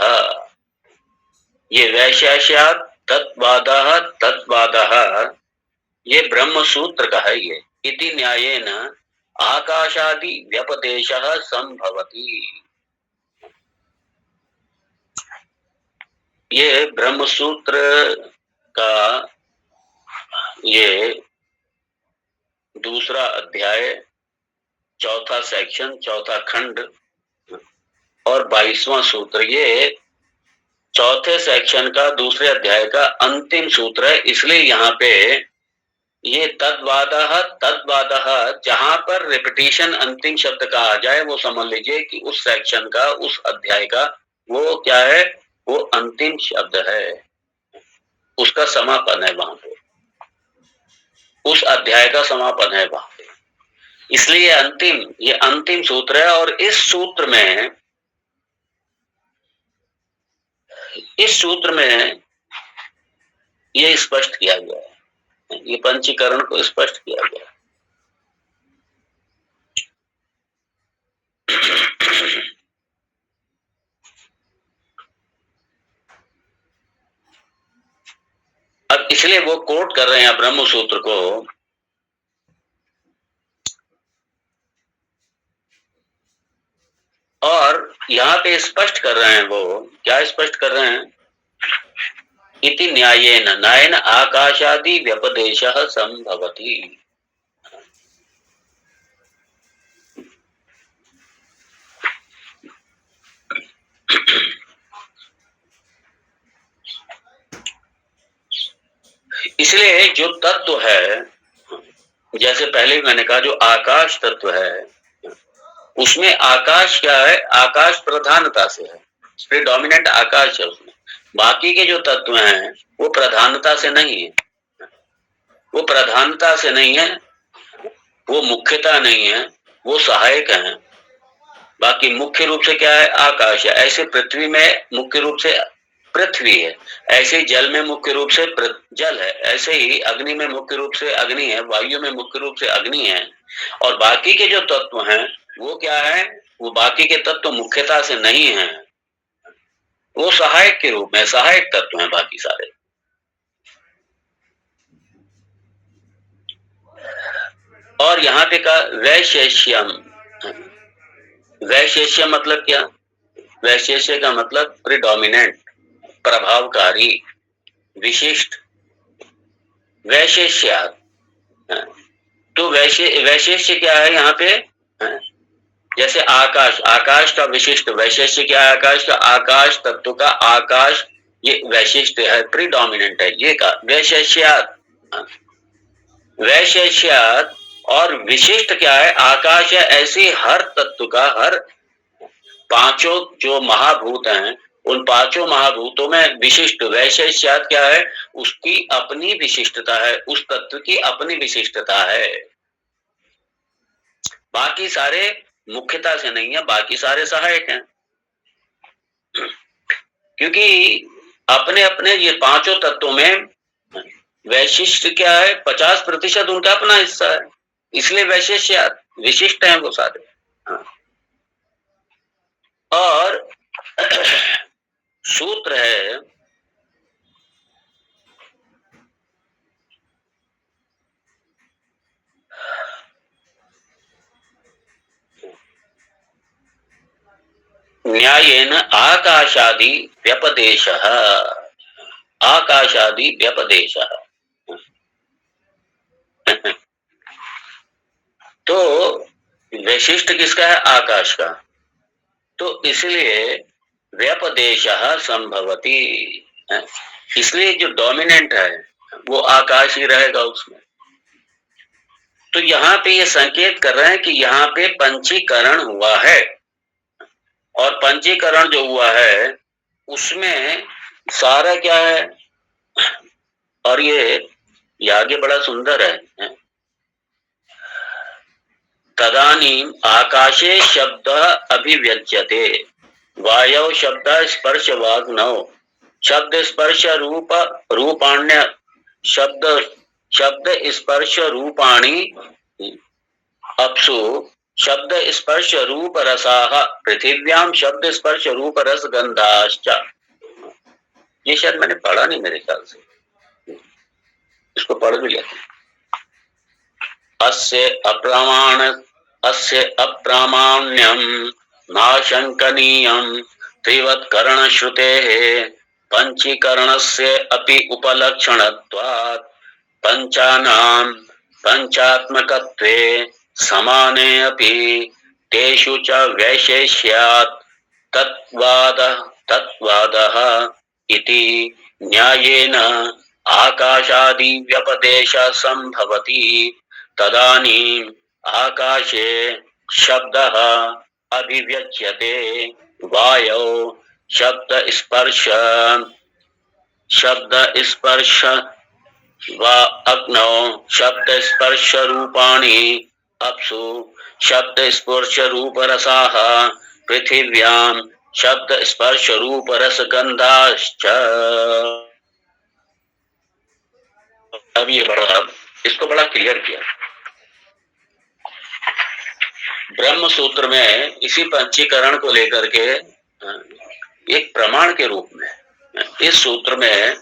ये वैशेष्यात् तत्वादः ये ब्रह्म सूत्र का है। ये इति न्यायेन आकाशादि व्यपदेशः संभवति। ये ब्रह्म सूत्र का ये दूसरा अध्याय, चौथा सेक्शन, चौथा खंड और 22वां सूत्र, ये चौथे सेक्शन का दूसरे अध्याय का अंतिम सूत्र है। इसलिए यहाँ पे ये तद्वादः जहां पर रिपीटिशन अंतिम शब्द का आ जाए वो समझ लीजिए कि उस सेक्शन का, उस अध्याय का वो क्या है, वो अंतिम शब्द है, उसका समापन है वहां पे, उस अध्याय का समापन है वहां पे। इसलिए ये अंतिम सूत्र है। और इस सूत्र में ये स्पष्ट किया गया है, ये पंचीकरण को स्पष्ट किया गया है। अब इसलिए वो कोट कर रहे हैं ब्रह्म सूत्र को, और यहाँ पे स्पष्ट कर रहे हैं। वो क्या स्पष्ट कर रहे हैं, इति न्यायेन नायन आकाशादि व्यपदेशः संभवति। इसलिए जो तत्व है, जैसे पहले भी मैंने कहा, जो आकाश तत्व है उसमें आकाश क्या है, आकाश प्रधानता से है, प्रीडोमिनेंट आकाश है उसमें। बाकी के जो तत्व हैं वो प्रधानता से नहीं है, वो प्रधानता से नहीं है, वो मुख्यता नहीं है, वो सहायक है। बाकी मुख्य रूप से क्या है, आकाश है। ऐसे पृथ्वी में मुख्य रूप से पृथ्वी है, ऐसे ही जल में मुख्य रूप से जल है, ऐसे ही अग्नि में मुख्य रूप से अग्नि है, वायु में मुख्य रूप से अग्नि है। और बाकी के जो तत्व हैं वो क्या है, वो बाकी के तत्व मुख्यता से नहीं है, वो सहायक के रूप में, सहायक तत्व हैं बाकी सारे। और यहाँ पे कहा वैशेष्यम, वैशेष्य मतलब क्या, वैशेष्य का मतलब प्रीडोमिनेंट, प्रभावकारी, विशिष्ट, वैशेष्यात्। तो वैशेष्य क्या है यहाँ पे, जैसे आकाश, आकाश का विशिष्ट वैशेष्य क्या है, आकाश का, आकाश तत्व का आकाश ये वैशिष्ट है, प्रीडोमिनेंट है, ये का वैशेष्यात्, वैशेष्यात्। और विशिष्ट क्या है, आकाश है, ऐसे हर तत्व का, हर पांचों जो महाभूत हैं उन पांचों महाभूतों में विशिष्ट, वैशेष्यात् क्या है, उसकी अपनी विशिष्टता है, उस तत्व की अपनी विशिष्टता है। बाकी सारे मुख्यता से नहीं है, बाकी सारे सहायक हैं, क्योंकि अपने अपने ये पांचों तत्वों में वैशिष्ट क्या है, 50% उनका अपना हिस्सा है, इसलिए वैशेष्यात्, विशिष्ट हैं वो सारे। और सूत्र है न्यायेन आकाशादि व्यपदेशः, आकाशादि व्यपदेशः। तो वैशिष्ट किसका है? आकाश का। तो इसलिए व्यपदेशः संभवति, इसलिए जो डोमिनेंट है वो आकाश ही रहेगा उसमें। तो यहाँ पे ये संकेत कर रहे हैं कि यहाँ पे पंचीकरण हुआ है, और पंचीकरण जो हुआ है उसमें सारा क्या है, और ये आगे बड़ा सुंदर है। तदानीम आकाशे शब्द अभिव्यज्यते, वायौ शब्द स्पर्श वाग्नौ, शब्द स्पर्श रूप रूपाण्य, शब्द शब्द स्पर्श रूपाणि अपसु, शब्द स्पर्श रूप रसाः पृथिव्याम, शब्द स्पर्श रूप रस गंधाश्च। ये शायद मैंने पढ़ा नहीं मेरे ख्याल से, इसको पढ़ भी लेते। अस्य अप्रामाण्यम नाशंकनीयम त्रिवत्करण श्रुतेः पंचीकरणस्य अपि उपलक्षणत्वात् पंचानां पंचात्मकत्वे समाने अपि तेषु च वैशेष्यात् तत्वादः इति न्यायेन आकाशादि व्यपदेश संभवति। तदानीम् आकाशे शब्दः अभिव्यज्यते, वायौ शब्द स्पर्श वा अग्नौ शब्द स्पर्श रूपाणि अपसु, शब्द स्पर्श रूप रसाः पृथिव्याम, शब्द स्पर्श रूप रस गंधाश्च। अब ये इसको बड़ा क्लियर किया ब्रह्म सूत्र में, इसी पंचीकरण को लेकर के एक प्रमाण के रूप में इस सूत्र में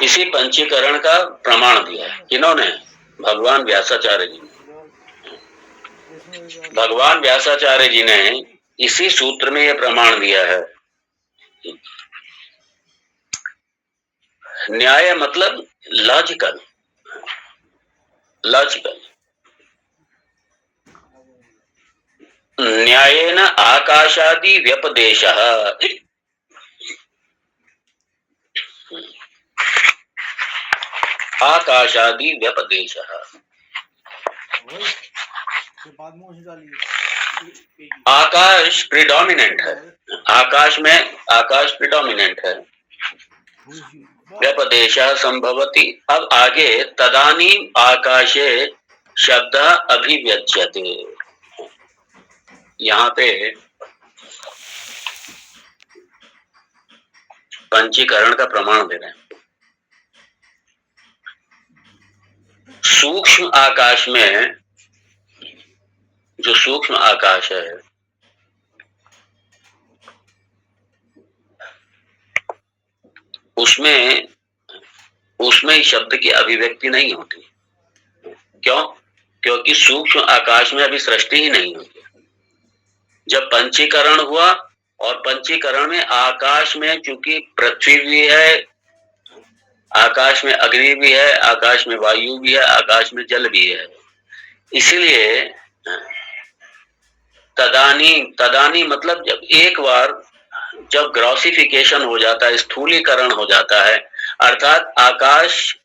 इसी पंचीकरण का प्रमाण दिया है। किन्होंने? भगवान व्यासाचार्य जी ने। भगवान व्यासाचार्य जी ने इसी सूत्र में यह प्रमाण दिया है। न्याय मतलब लॉजिकल, न्यायेन आकाशादि व्यपदेशः, आकाशादि व्यपदेशः। आकाश प्रिडोमिनेंट है, आकाश प्रिडोमिनेंट है। व्यपदेशः संभवति। अब आगे तदानीम आकाशे शब्द अभिव्यज्यते, यहाँ पे पंचीकरण का प्रमाण दे रहे हैं। सूक्ष्म आकाश में, जो सूक्ष्म आकाश है उसमें शब्द की अभिव्यक्ति नहीं होती। क्यों? क्योंकि सूक्ष्म आकाश में अभी सृष्टि ही नहीं होती। जब पंचीकरण हुआ, और पंचीकरण में आकाश में चूंकि पृथ्वी भी है, आकाश में अग्नि भी है, आकाश में वायु भी है, आकाश में जल भी है, इसलिए तदानी मतलब जब एक बार जब ग्रॉसिफिकेशन हो जाता है, स्थूलीकरण हो जाता है, अर्थात आकाश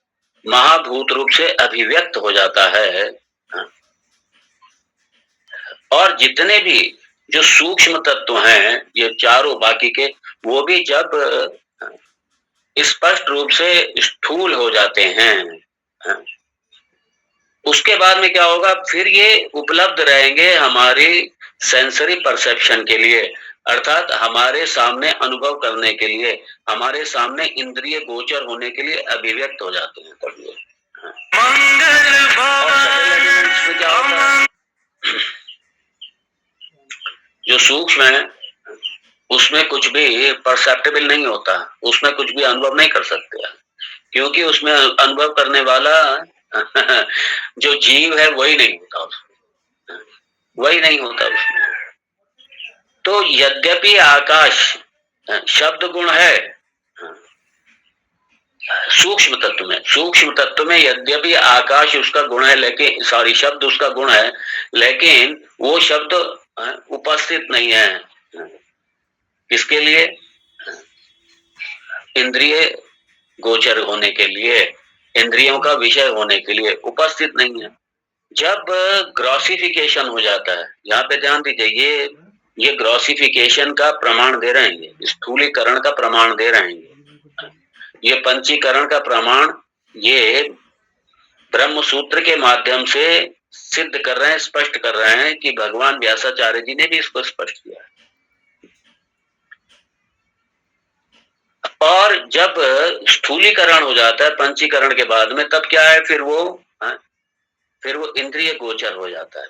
महाभूत रूप से अभिव्यक्त हो जाता है, और जितने भी जो सूक्ष्म तत्व हैं, ये चारों बाकी के, वो भी जब स्पष्ट रूप से स्थूल हो जाते हैं, उसके बाद में क्या होगा? फिर ये उपलब्ध रहेंगे हमारे सेंसरी परसेप्शन के लिए, अर्थात हमारे सामने अनुभव करने के लिए, हमारे सामने इंद्रिय गोचर होने के लिए अभिव्यक्त हो जाते हैं। तब ये क्या होता है? जो सूक्ष्म है उसमें कुछ भी परसेप्टेबल नहीं होता, उसमें कुछ भी अनुभव नहीं कर सकते, क्योंकि उसमें अनुभव करने वाला जो जीव है वही नहीं होता उसमें। वही नहीं होता उसमें। तो यद्यपि आकाश शब्द गुण है सूक्ष्म तत्व में यद्यपि आकाश उसका गुण है, लेकिन शब्द उसका गुण है, लेकिन वो शब्द उपस्थित नहीं है। किसके लिए? इंद्रिय गोचर होने के लिए, इंद्रियों का विषय होने के लिए उपस्थित नहीं है। जब ग्रॉसिफिकेशन हो जाता है, यहाँ पे ध्यान दीजिए, ये ग्रॉसिफिकेशन का प्रमाण दे रहे हैं, स्थूलीकरण का प्रमाण दे रहे हैं, ये पंचीकरण का प्रमाण ये ब्रह्म सूत्र के माध्यम से सिद्ध कर रहे हैं, स्पष्ट कर रहे हैं कि भगवान व्यासाचार्य जी ने भी इसको स्पष्ट किया। और जब स्थूलीकरण हो जाता है पंचीकरण के बाद में, तब क्या है, फिर वो इंद्रिय गोचर हो जाता है।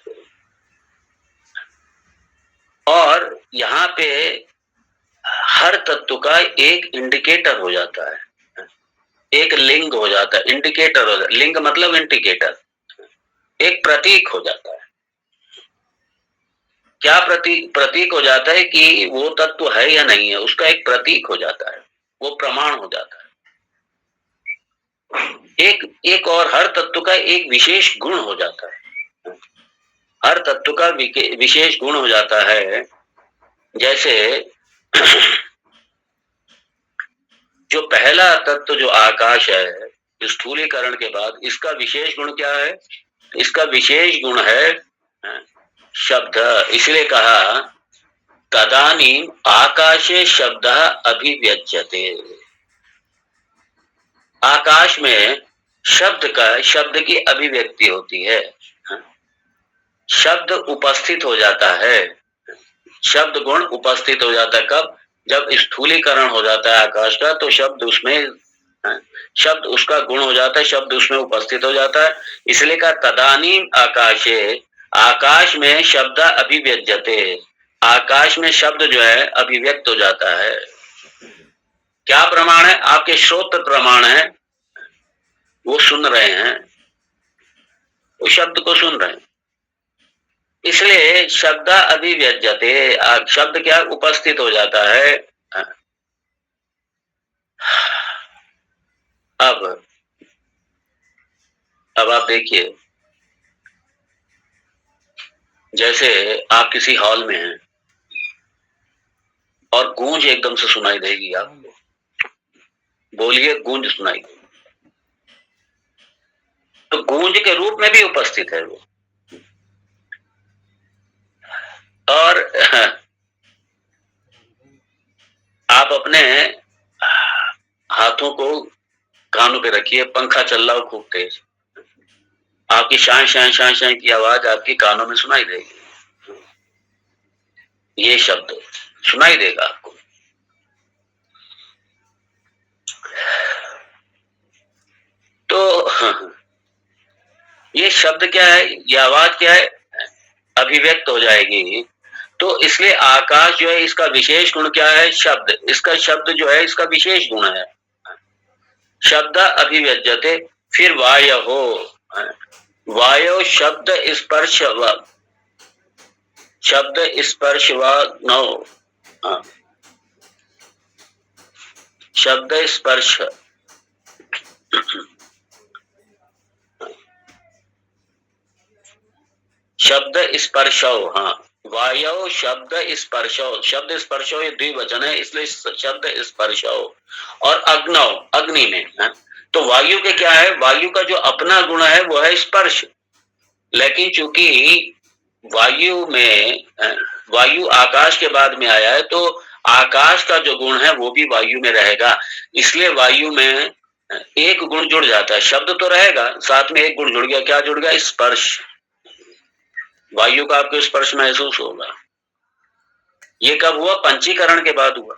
और यहाँ पे हर तत्व का एक इंडिकेटर हो जाता है, एक लिंग हो जाता है, इंडिकेटर हो जाता है। लिंग मतलब इंडिकेटर, एक प्रतीक हो जाता है। क्या प्रतीक हो जाता है कि वो तत्व है या नहीं है, उसका एक प्रतीक हो जाता है, वो प्रमाण हो जाता है। एक और हर तत्व का एक विशेष गुण हो जाता है, हर तत्व का विशेष गुण हो जाता है। जैसे जो पहला तत्व जो आकाश है, स्थूलीकरण के बाद इसका विशेष गुण क्या है? इसका विशेष गुण है शब्द। इसलिए कहा तदानीम आकाशे शब्द अभिव्यज्यते। आकाश में शब्द की अभिव्यक्ति होती है, शब्द उपस्थित हो जाता है, शब्द गुण उपस्थित हो जाता है। कब? जब स्थूलीकरण हो जाता है आकाश का, तो शब्द उसका गुण हो जाता है, शब्द उसमें उपस्थित हो जाता है। इसलिए कहा तदानीम आकाशे, आकाश में शब्द अभिव्यज्यते, आकाश में शब्द जो है अभिव्यक्त हो जाता है। क्या प्रमाण है? आपके श्रोत्र प्रमाण है, वो सुन रहे हैं, वो शब्द को सुन रहे हैं। इसलिए शब्द अभिव्यज्यते, शब्द क्या उपस्थित हो जाता है। अब आप देखिए, जैसे आप किसी हॉल में हैं और गूंज एकदम से सुनाई देगी आपको, बोलिए गूंज सुनाई देगी, तो गूंज के रूप में भी उपस्थित है वो। और आप अपने हाथों को कानों पे रखिए, पंखा चल रहा हो खूब तेज, आपकी शां शां शां शां की आवाज आपके कानों में सुनाई देगी, ये शब्द सुनाई देगा आपको। तो ये शब्द क्या है, ये आवाज क्या है, अभिव्यक्त हो जाएगी। तो इसलिए आकाश जो है, इसका विशेष गुण क्या है? शब्द। इसका शब्द जो है, इसका विशेष गुण है शब्द अभिव्यज्यते। फिर वायहो, वायो शब्द स्पर्श व नौ, शब्द स्पर्श शब्द स्पर्शो, हाँ, वायु शब्द स्पर्शो, शब्द स्पर्शो ये द्विवचन है, इसलिए शब्द स्पर्शो। और अग्नौ, अग्नि में है। तो वायु के क्या है? वायु का जो अपना गुण है वो है स्पर्श, लेकिन चूंकि वायु आकाश के बाद में आया है, तो आकाश का जो गुण है वो भी वायु में रहेगा। इसलिए वायु में एक गुण जुड़ जाता है, शब्द तो रहेगा, साथ में एक गुण जुड़ गया। क्या जुड़ गया? स्पर्श। वायु का आपको स्पर्श महसूस होगा। ये कब हुआ? पंचीकरण के बाद हुआ।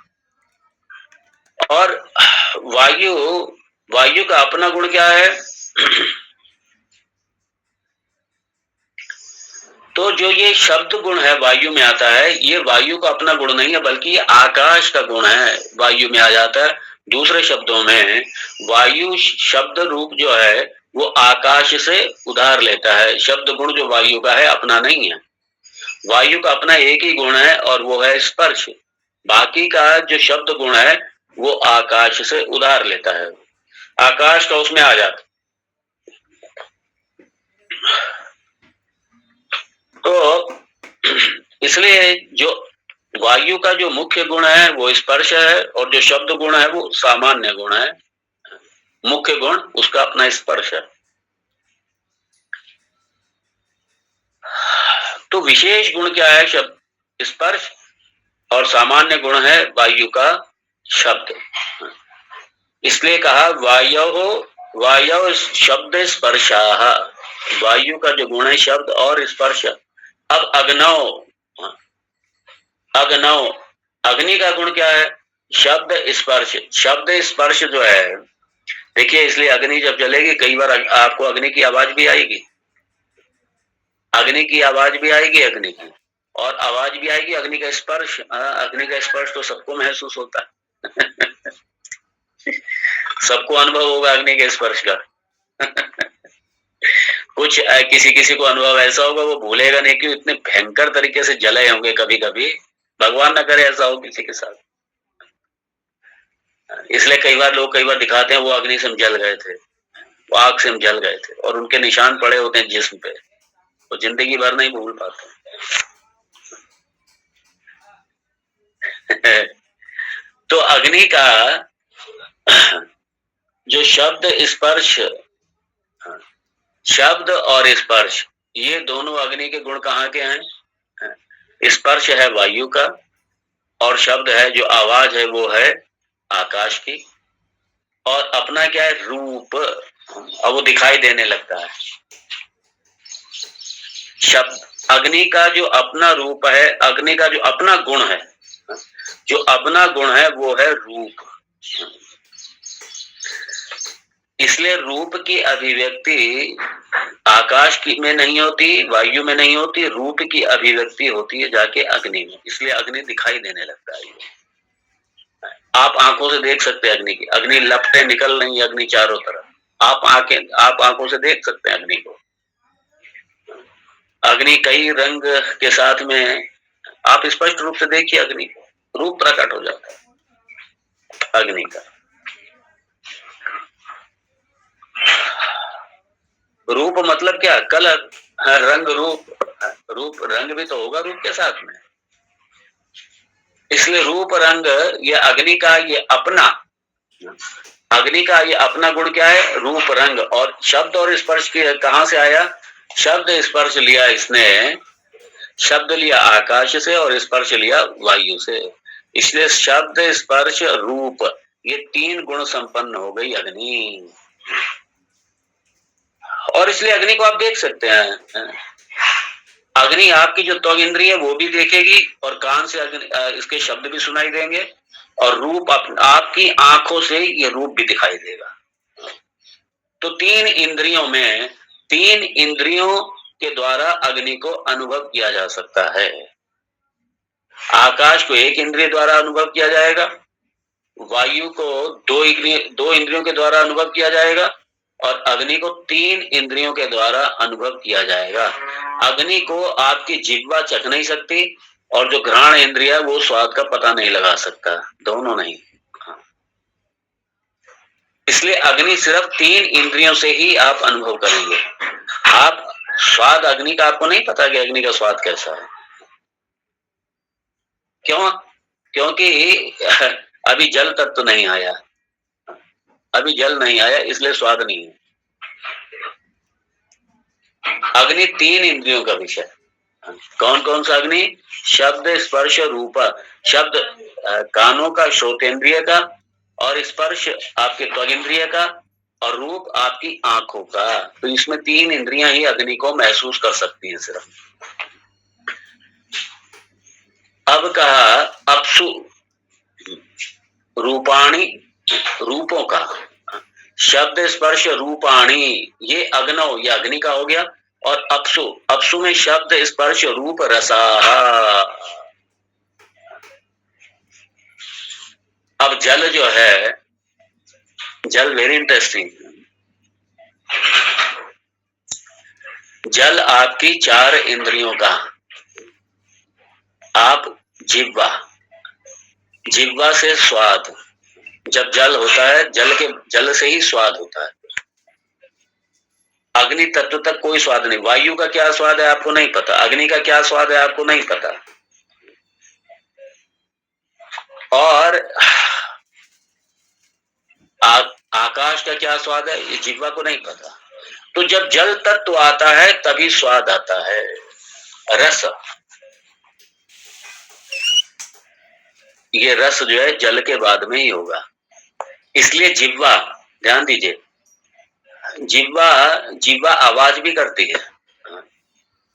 और वायु का अपना गुण क्या है? तो जो ये शब्द गुण है वायु में आता है, ये वायु का अपना गुण नहीं है, बल्कि ये आकाश का गुण है, वायु में आ जाता है। दूसरे शब्दों में वायु शब्द रूप जो है वो आकाश से उधार लेता है, शब्द गुण जो वायु का है अपना नहीं है। वायु का अपना एक ही गुण है और वो है स्पर्श। बाकी का जो शब्द गुण है वो आकाश से उधार लेता है, आकाश का उसमें आ जाता। तो इसलिए जो वायु का जो मुख्य गुण है वो स्पर्श है और जो शब्द गुण है वो सामान्य गुण है। मुख्य गुण उसका अपना स्पर्श है। तो विशेष गुण क्या है? शब्द स्पर्श, और सामान्य गुण है वायु का शब्द। इसलिए कहा वायु शब्द स्पर्शाः, वायु का जो गुण है शब्द और स्पर्श। अब अग्नौ, अग्नि का गुण क्या है? शब्द स्पर्श। शब्द स्पर्श जो है, देखिए, इसलिए अग्नि जब जलेगी कई बार आपको अग्नि की आवाज भी आएगी, अग्नि की आवाज भी आएगी, अग्नि की और आवाज भी आएगी, अग्नि का स्पर्श। अग्नि का स्पर्श तो सबको महसूस होता है सबको अनुभव होगा अग्नि के स्पर्श का कुछ किसी किसी को अनुभव ऐसा होगा वो भूलेगा नहीं कि इतने भयंकर तरीके से जले होंगे कभी कभी। भगवान ना करे ऐसा हो किसी के साथ। इसलिए कई बार दिखाते हैं वो अग्नि से जल गए थे, वो आग से जल गए थे और उनके निशान पड़े होते हैं जिस्म पे, वो जिंदगी भर नहीं भूल पाते तो अग्नि का जो शब्द स्पर्श, शब्द और स्पर्श, ये दोनों अग्नि के गुण कहाँ के हैं? स्पर्श है वायु का और शब्द है जो आवाज है वो है आकाश की, और अपना क्या है? रूप। अब वो दिखाई देने लगता है। शब्द, अग्नि का जो अपना रूप है, अग्नि का जो अपना गुण है, जो अपना गुण है वो है रूप। इसलिए रूप की अभिव्यक्ति आकाश की में नहीं होती, वायु में नहीं होती, रूप की अभिव्यक्ति होती है जाके अग्नि में। इसलिए अग्नि दिखाई देने लगता है। आप आंखों से देख सकते हैं अग्नि की, अग्नि लपटें निकल रही है अग्नि चारों तरफ, आप आंखों से देख सकते हैं अग्नि को। अग्नि कई रंग के साथ में आप स्पष्ट रूप से देखिए अग्नि को, रूप प्रकट हो जाता है अग्नि का। रूप मतलब क्या? कलर, रंग, रूप रंग भी तो होगा रूप के साथ में। इसलिए रूप रंग, ये अग्नि का ये अपना, अग्नि का ये अपना गुण क्या है? रूप रंग। और शब्द और स्पर्श के कहां से आया? शब्द स्पर्श लिया इसने, शब्द लिया आकाश से और स्पर्श लिया वायु से। इसलिए शब्द स्पर्श रूप, ये तीन गुण संपन्न हो गई अग्नि। और इसलिए अग्नि को आप देख सकते हैं। अग्नि आपकी जो त्वग इंद्रिय है वो भी देखेगी और कान से इसके शब्द भी सुनाई देंगे, और रूप आपकी आंखों से ये रूप भी दिखाई देगा। तो तीन इंद्रियों के द्वारा अग्नि को अनुभव किया जा सकता है। आकाश को एक इंद्रिय द्वारा अनुभव किया जाएगा, वायु को दो इंद्रियों के द्वारा अनुभव किया जाएगा, और अग्नि को तीन इंद्रियों के द्वारा अनुभव किया जाएगा। अग्नि को आपकी जिह्वा चख नहीं सकती, और जो घ्राण इंद्रिय वो स्वाद का पता नहीं लगा सकता, दोनों नहीं। इसलिए अग्नि सिर्फ तीन इंद्रियों से ही आप अनुभव करेंगे। आप स्वाद अग्नि का आपको नहीं पता कि अग्नि का स्वाद कैसा है। क्यों? क्योंकि अभी जल तक तो नहीं आया, अभी जल नहीं आया, इसलिए स्वाद नहीं है। अग्नि तीन इंद्रियों का विषय। कौन कौन सा अग्नि? शब्द स्पर्श रूप। शब्द कानों का, श्रोतेंद्रिय का, और स्पर्श आपके त्वग इंद्रिय का, और रूप आपकी आंखों का। तो इसमें तीन इंद्रियां ही अग्नि को महसूस कर सकती हैं सिर्फ। अब कहा अपसु रूपाणी, रूपों का। शब्द स्पर्श रूपाणी, ये अग्नौ, ये अग्नि का हो गया। और अपसु में शब्द स्पर्श रूप रसाः। अब जल जो है, जल वेरी इंटरेस्टिंग। जल आपकी चार इंद्रियों का, आप जिह्वा, जिह्वा से स्वाद, जब जल होता है, जल से ही स्वाद होता है। अग्नि तत्व तक कोई स्वाद नहीं। वायु का क्या स्वाद है आपको नहीं पता, अग्नि का क्या स्वाद है आपको नहीं पता, और आकाश का क्या स्वाद है ये जिह्वा को नहीं पता। तो जब जल तत्व आता है तभी स्वाद आता है, रस। ये रस जो है जल के बाद में ही होगा। इसलिए जिह्वा, ध्यान दीजिए, जिह्वा जिह्वा आवाज भी करती है,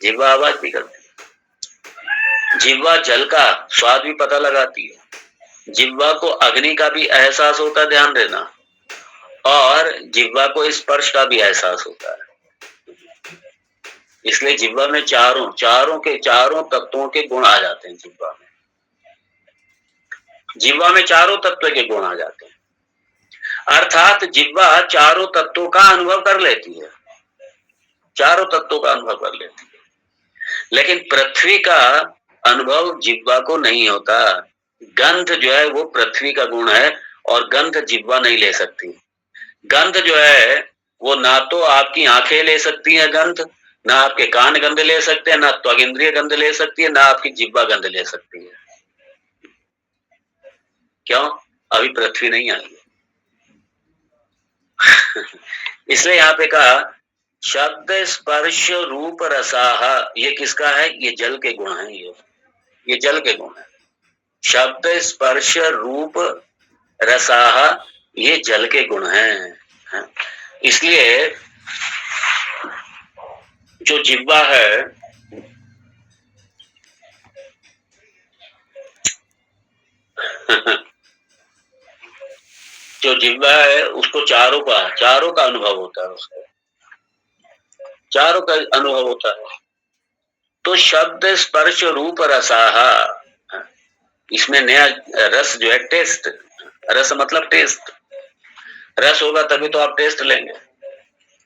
जिह्वा आवाज भी करती है। जिह्वा जल का स्वाद भी पता लगाती है। जिह्वा को अग्नि का भी एहसास होता है, ध्यान देना, और जिह्वा को स्पर्श का भी एहसास होता है। इसलिए जिह्वा में चारों तत्वों के गुण आ जाते हैं। जिह्वा में चारों तत्व के गुण आ जाते हैं, अर्थात जिह्वा चारों तत्वों का अनुभव कर लेती है, चारों तत्वों का अनुभव कर लेती है। लेकिन पृथ्वी का अनुभव जिह्वा को नहीं होता। गंध जो है वो पृथ्वी का गुण है, और गंध जिह्वा नहीं ले सकती। गंध जो है वो ना तो आपकी आंखें ले सकती हैं गंध, ना आपके कान गंध ले सकते हैं, ना त्वग इंद्रिय गंध ले सकती है, ना आपकी जिह्वा गंध ले सकती है। क्यों? अभी पृथ्वी नहीं आई। इसलिए यहाँ पे कहा शब्द स्पर्श रूप रसाह, ये किसका है? ये जल के गुण है, ये जल के गुण है। शब्द स्पर्श रूप रसाह, ये जल के गुण हैं। इसलिए जो जिह्वा है जो जिह्वा है उसको चारों का अनुभव होता है, उसको चारों का अनुभव होता है। तो शब्द स्पर्श रूप रसाहा, इसमें नया रस जो है टेस्ट, रस मतलब टेस्ट। रस होगा तभी तो आप टेस्ट लेंगे,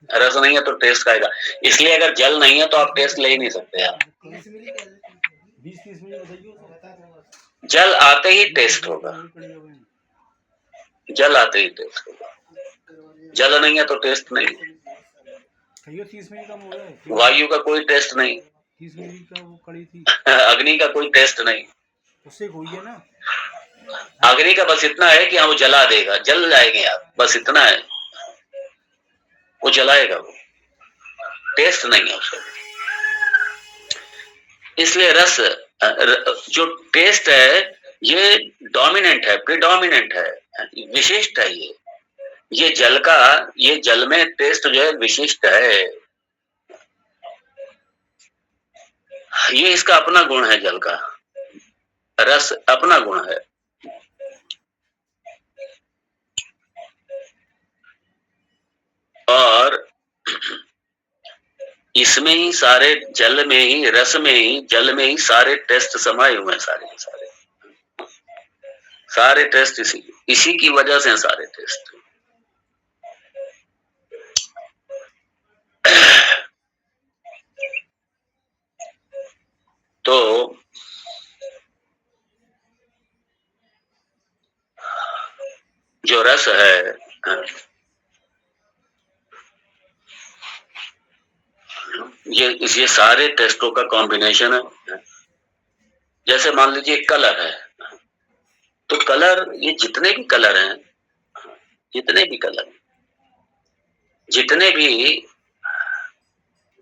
रस नहीं है तो टेस्ट आएगा। इसलिए अगर जल नहीं है तो आप टेस्ट ले ही नहीं सकते। आप जल आते ही टेस्ट होगा, जल आते ही टेस्ट होगा। जल नहीं है तो टेस्ट नहीं। वायु का कोई टेस्ट नहीं, अग्नि का कोई टेस्ट नहीं। उससे कोई है ना, अग्नि का बस इतना है कि हाँ वो जला देगा, जल जाएंगे आप, बस इतना है, वो जलाएगा, वो टेस्ट नहीं है उसका। इसलिए रस जो टेस्ट है ये डोमिनेंट है, प्रीडोमिनेंट है, विशिष्ट है। ये जल का, ये जल में टेस्ट जो है विशिष्ट है, ये इसका अपना गुण है। जल का रस अपना गुण है। और इसमें ही सारे, जल में ही, रस में ही, जल में ही सारे टेस्ट समाये हुए हैं, सारे टेस्ट इसी की वजह से सारे टेस्ट। तो जो रस है ये सारे टेस्टों का कॉम्बिनेशन है। जैसे मान लीजिए कलर है, तो कलर, ये जितने भी कलर हैं, जितने भी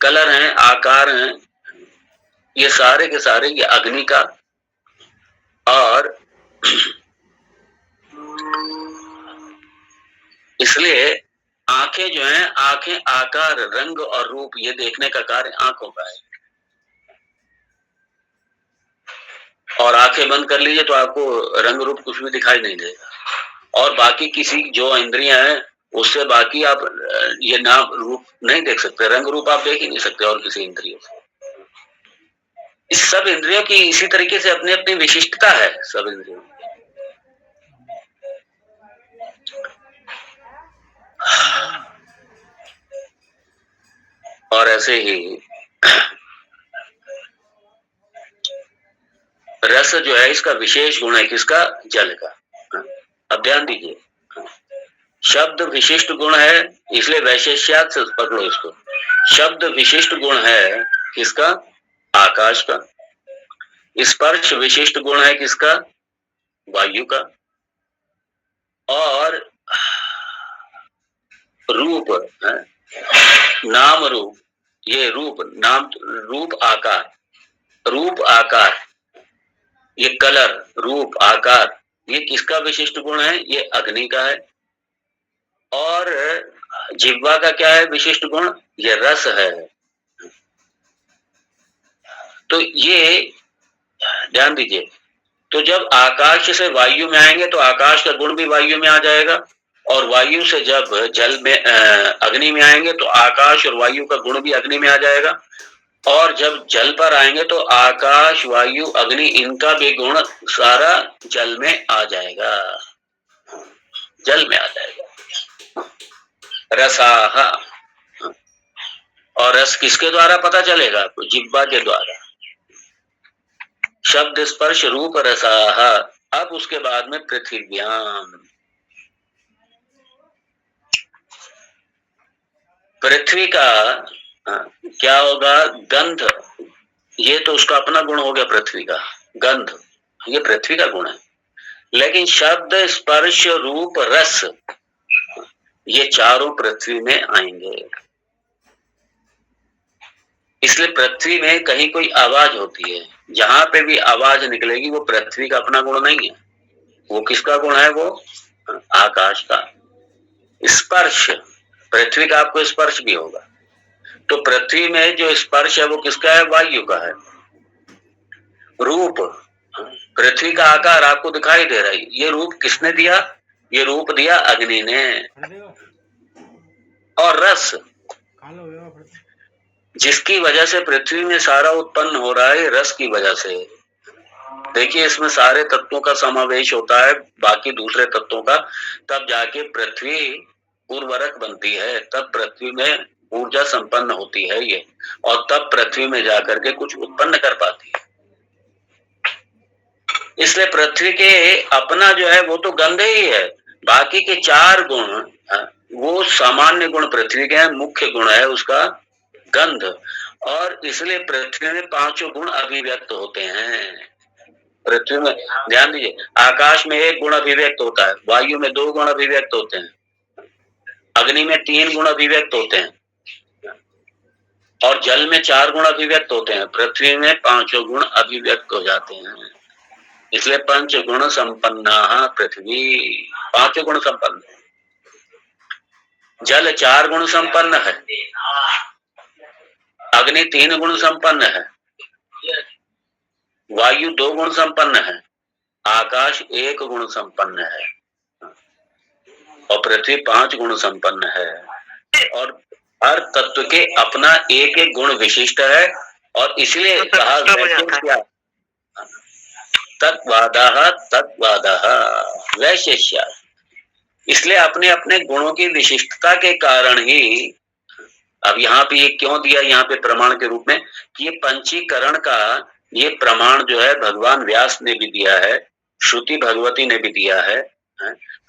कलर हैं, आकार हैं, ये सारे के सारे ये अग्नि का, और इसलिए आंखें जो हैं, आंखें आकार, रंग और रूप ये देखने का कार्य आंखों का है। और आंखें बंद कर लीजिए तो आपको रंग रूप कुछ भी दिखाई नहीं देगा। और बाकी किसी जो इंद्रियां हैं उससे बाकी आप ये नाम रूप नहीं देख सकते, रंग रूप आप देख ही नहीं सकते और किसी इंद्रियों से। इस सब इंद्रियों की इसी तरीके से अपनी अपनी विशिष्टता है, सब इंद्रियों। और ऐसे ही रस जो है इसका विशेष गुण है किसका? जल का। अब ध्यान दीजिए, शब्द विशिष्ट गुण है, इसलिए वैशेष्यात से पकड़ो इसको। शब्द विशिष्ट गुण है किसका? आकाश का। स्पर्श विशिष्ट गुण है किसका? वायु का। और रूप है, नाम रूप, ये रूप नाम रूप आकार, रूप आकार, ये कलर रूप आकार, ये किसका विशिष्ट गुण है? ये अग्नि का है। और जिह्वा का क्या है विशिष्ट गुण? ये रस है। तो ये ध्यान दीजिए, तो जब आकाश से वायु में आएंगे तो आकाश का गुण भी वायु में आ जाएगा, और वायु से जब जल में अग्नि में आएंगे तो आकाश और वायु का गुण भी अग्नि में आ जाएगा, और जब जल पर आएंगे तो आकाश वायु अग्नि इनका भी गुण सारा जल में आ जाएगा, जल में आ जाएगा। रसाहा, और रस किसके द्वारा पता चलेगा? आपको जिह्वा के द्वारा। शब्द स्पर्श रूप रसाहा। अब उसके बाद में पृथ्व्याम, पृथ्वी का क्या होगा? गंध, ये तो उसका अपना गुण हो गया पृथ्वी का, गंध ये पृथ्वी का गुण है। लेकिन शब्द स्पर्श रूप रस ये चारों पृथ्वी में आएंगे। इसलिए पृथ्वी में कहीं कोई आवाज होती है, जहां पे भी आवाज निकलेगी वो पृथ्वी का अपना गुण नहीं है, वो किसका गुण है? वो आकाश का। स्पर्श, पृथ्वी का आपको स्पर्श भी होगा, तो पृथ्वी में जो स्पर्श है वो किसका है? वायु का है। रूप, पृथ्वी का आकार आपको दिखाई दे रहा है, ये रूप किसने दिया? ये रूप दिया अग्नि ने। और रस, जिसकी वजह से पृथ्वी में सारा उत्पन्न हो रहा है, रस की वजह से। देखिए इसमें सारे तत्वों का समावेश होता है, बाकी दूसरे तत्वों का, तब जाके पृथ्वी उर्वरक बनती है, तब पृथ्वी में ऊर्जा संपन्न होती है ये, और तब पृथ्वी में जाकर के कुछ उत्पन्न कर पाती है। इसलिए पृथ्वी के अपना जो है वो तो गंध ही है, बाकी के चार गुण वो सामान्य गुण पृथ्वी के हैं, मुख्य गुण है उसका गंध। और इसलिए पृथ्वी में पांचों गुण अभिव्यक्त होते हैं। पृथ्वी में ध्यान दीजिए, आकाश में एक गुण अभिव्यक्त होता है, वायु में दो गुण अभिव्यक्त होते हैं, अग्नि में तीन गुण अभिव्यक्त होते हैं, और जल में चार गुण अभिव्यक्त होते हैं। पृथ्वी में पांचों गुण अभिव्यक्त हो जाते हैं, इसलिए पंच गुण संपन्ना पृथ्वी, पांचों गुण संपन्न। जल चार गुण संपन्न है, अग्नि तीन गुण संपन्न है, वायु दो गुण संपन्न है, आकाश एक गुण संपन्न है, और पृथ्वी पांच गुण संपन्न है। और हर तत्व के अपना एक एक गुण विशिष्ट है, और इसलिए कहा वैशेष्या, तत्वादः तत्वादः वैशेष्या। इसलिए अपने अपने गुणों की विशिष्टता के कारण ही, अब यहाँ पे ये क्यों दिया यहाँ पे प्रमाण के रूप में, कि ये पंचीकरण का ये प्रमाण जो है भगवान व्यास ने भी दिया है, श्रुति भगवती ने भी दिया है,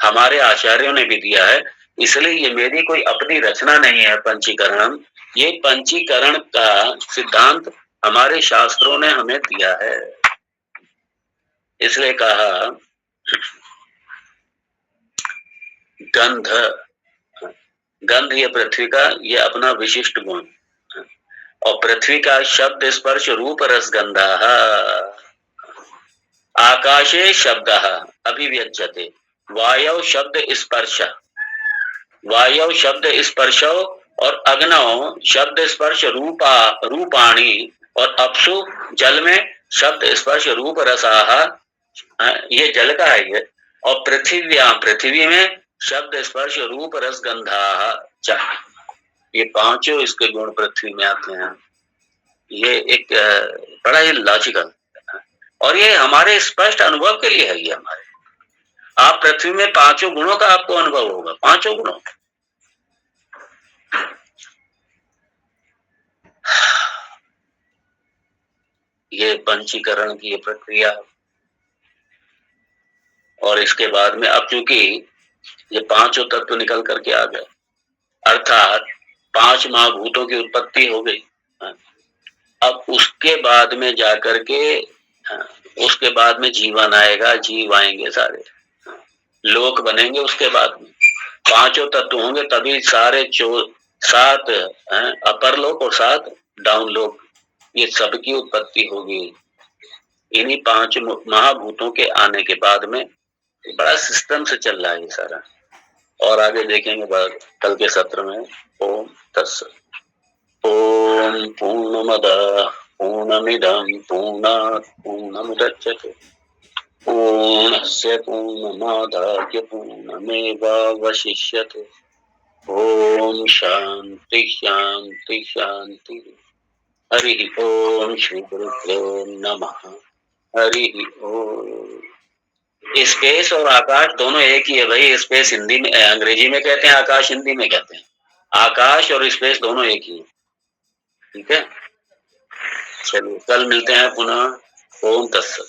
हमारे आचार्यों ने भी दिया है। इसलिए ये मेरी कोई अपनी रचना नहीं है पंचीकरण, ये पंचीकरण का सिद्धांत हमारे शास्त्रों ने हमें दिया है। इसलिए कहा गंध, गंध ये पृथ्वी का ये अपना विशिष्ट गुण, और पृथ्वी का शब्द स्पर्श रूप रस गंधा। आकाशे शब्द अभिव्यज्यते, वायौ शब्द स्पर्श, वायौ शब्द स्पर्श, और अग्नौ शब्द स्पर्श रूपाणी, और अपसु जल में शब्द स्पर्श रूप रसाह, ये जल का है ये। और पृथ्व्याम, पृथ्वी में शब्द स्पर्श रूप रस गंधा, ये पांचों इसके गुण पृथ्वी में आते हैं। ये एक बड़ा ही लॉजिकल, और ये हमारे स्पष्ट अनुभव के लिए है। ये हमारे, आप पृथ्वी में पांचों गुणों का आपको अनुभव होगा, पांचों गुणों। ये पंचीकरण की ये प्रक्रिया। और इसके बाद में अब चूंकि ये पांचों तत्व निकल करके आ गए, अर्थात 5 महाभूतों की उत्पत्ति हो गई। अब उसके बाद में जाकर के उसके बाद में जीवन आएगा, जीव आएंगे, सारे लोक बनेंगे। उसके बाद में पांचों तत्व होंगे, तभी सारे 7 अपर लोक और 7 डाउन लोक, ये सबकी उत्पत्ति होगी इन्हीं 5 महाभूतों के आने के बाद में। बड़ा सिस्टम से चल रहा है ये सारा, और आगे देखेंगे कल के सत्र में। ओम तत्सत। ओम पूर्णमदः पूर्णमिदं पूर्णात् पूर्णमुदच्यते पूर्णस्य पूर्णमादाय पूर्णमेवावशिष्यते। ओम शांति शांति शांति। हरि ओम। श्री गुरुभ्यो नमः। हरि ओम। स्पेस और आकाश दोनों एक ही है भाई। स्पेस हिंदी में, अंग्रेजी में कहते हैं, आकाश हिंदी में कहते हैं। आकाश और स्पेस दोनों एक ही है। ठीक है, चलिए कल मिलते हैं पुनः। ओम तत्सत।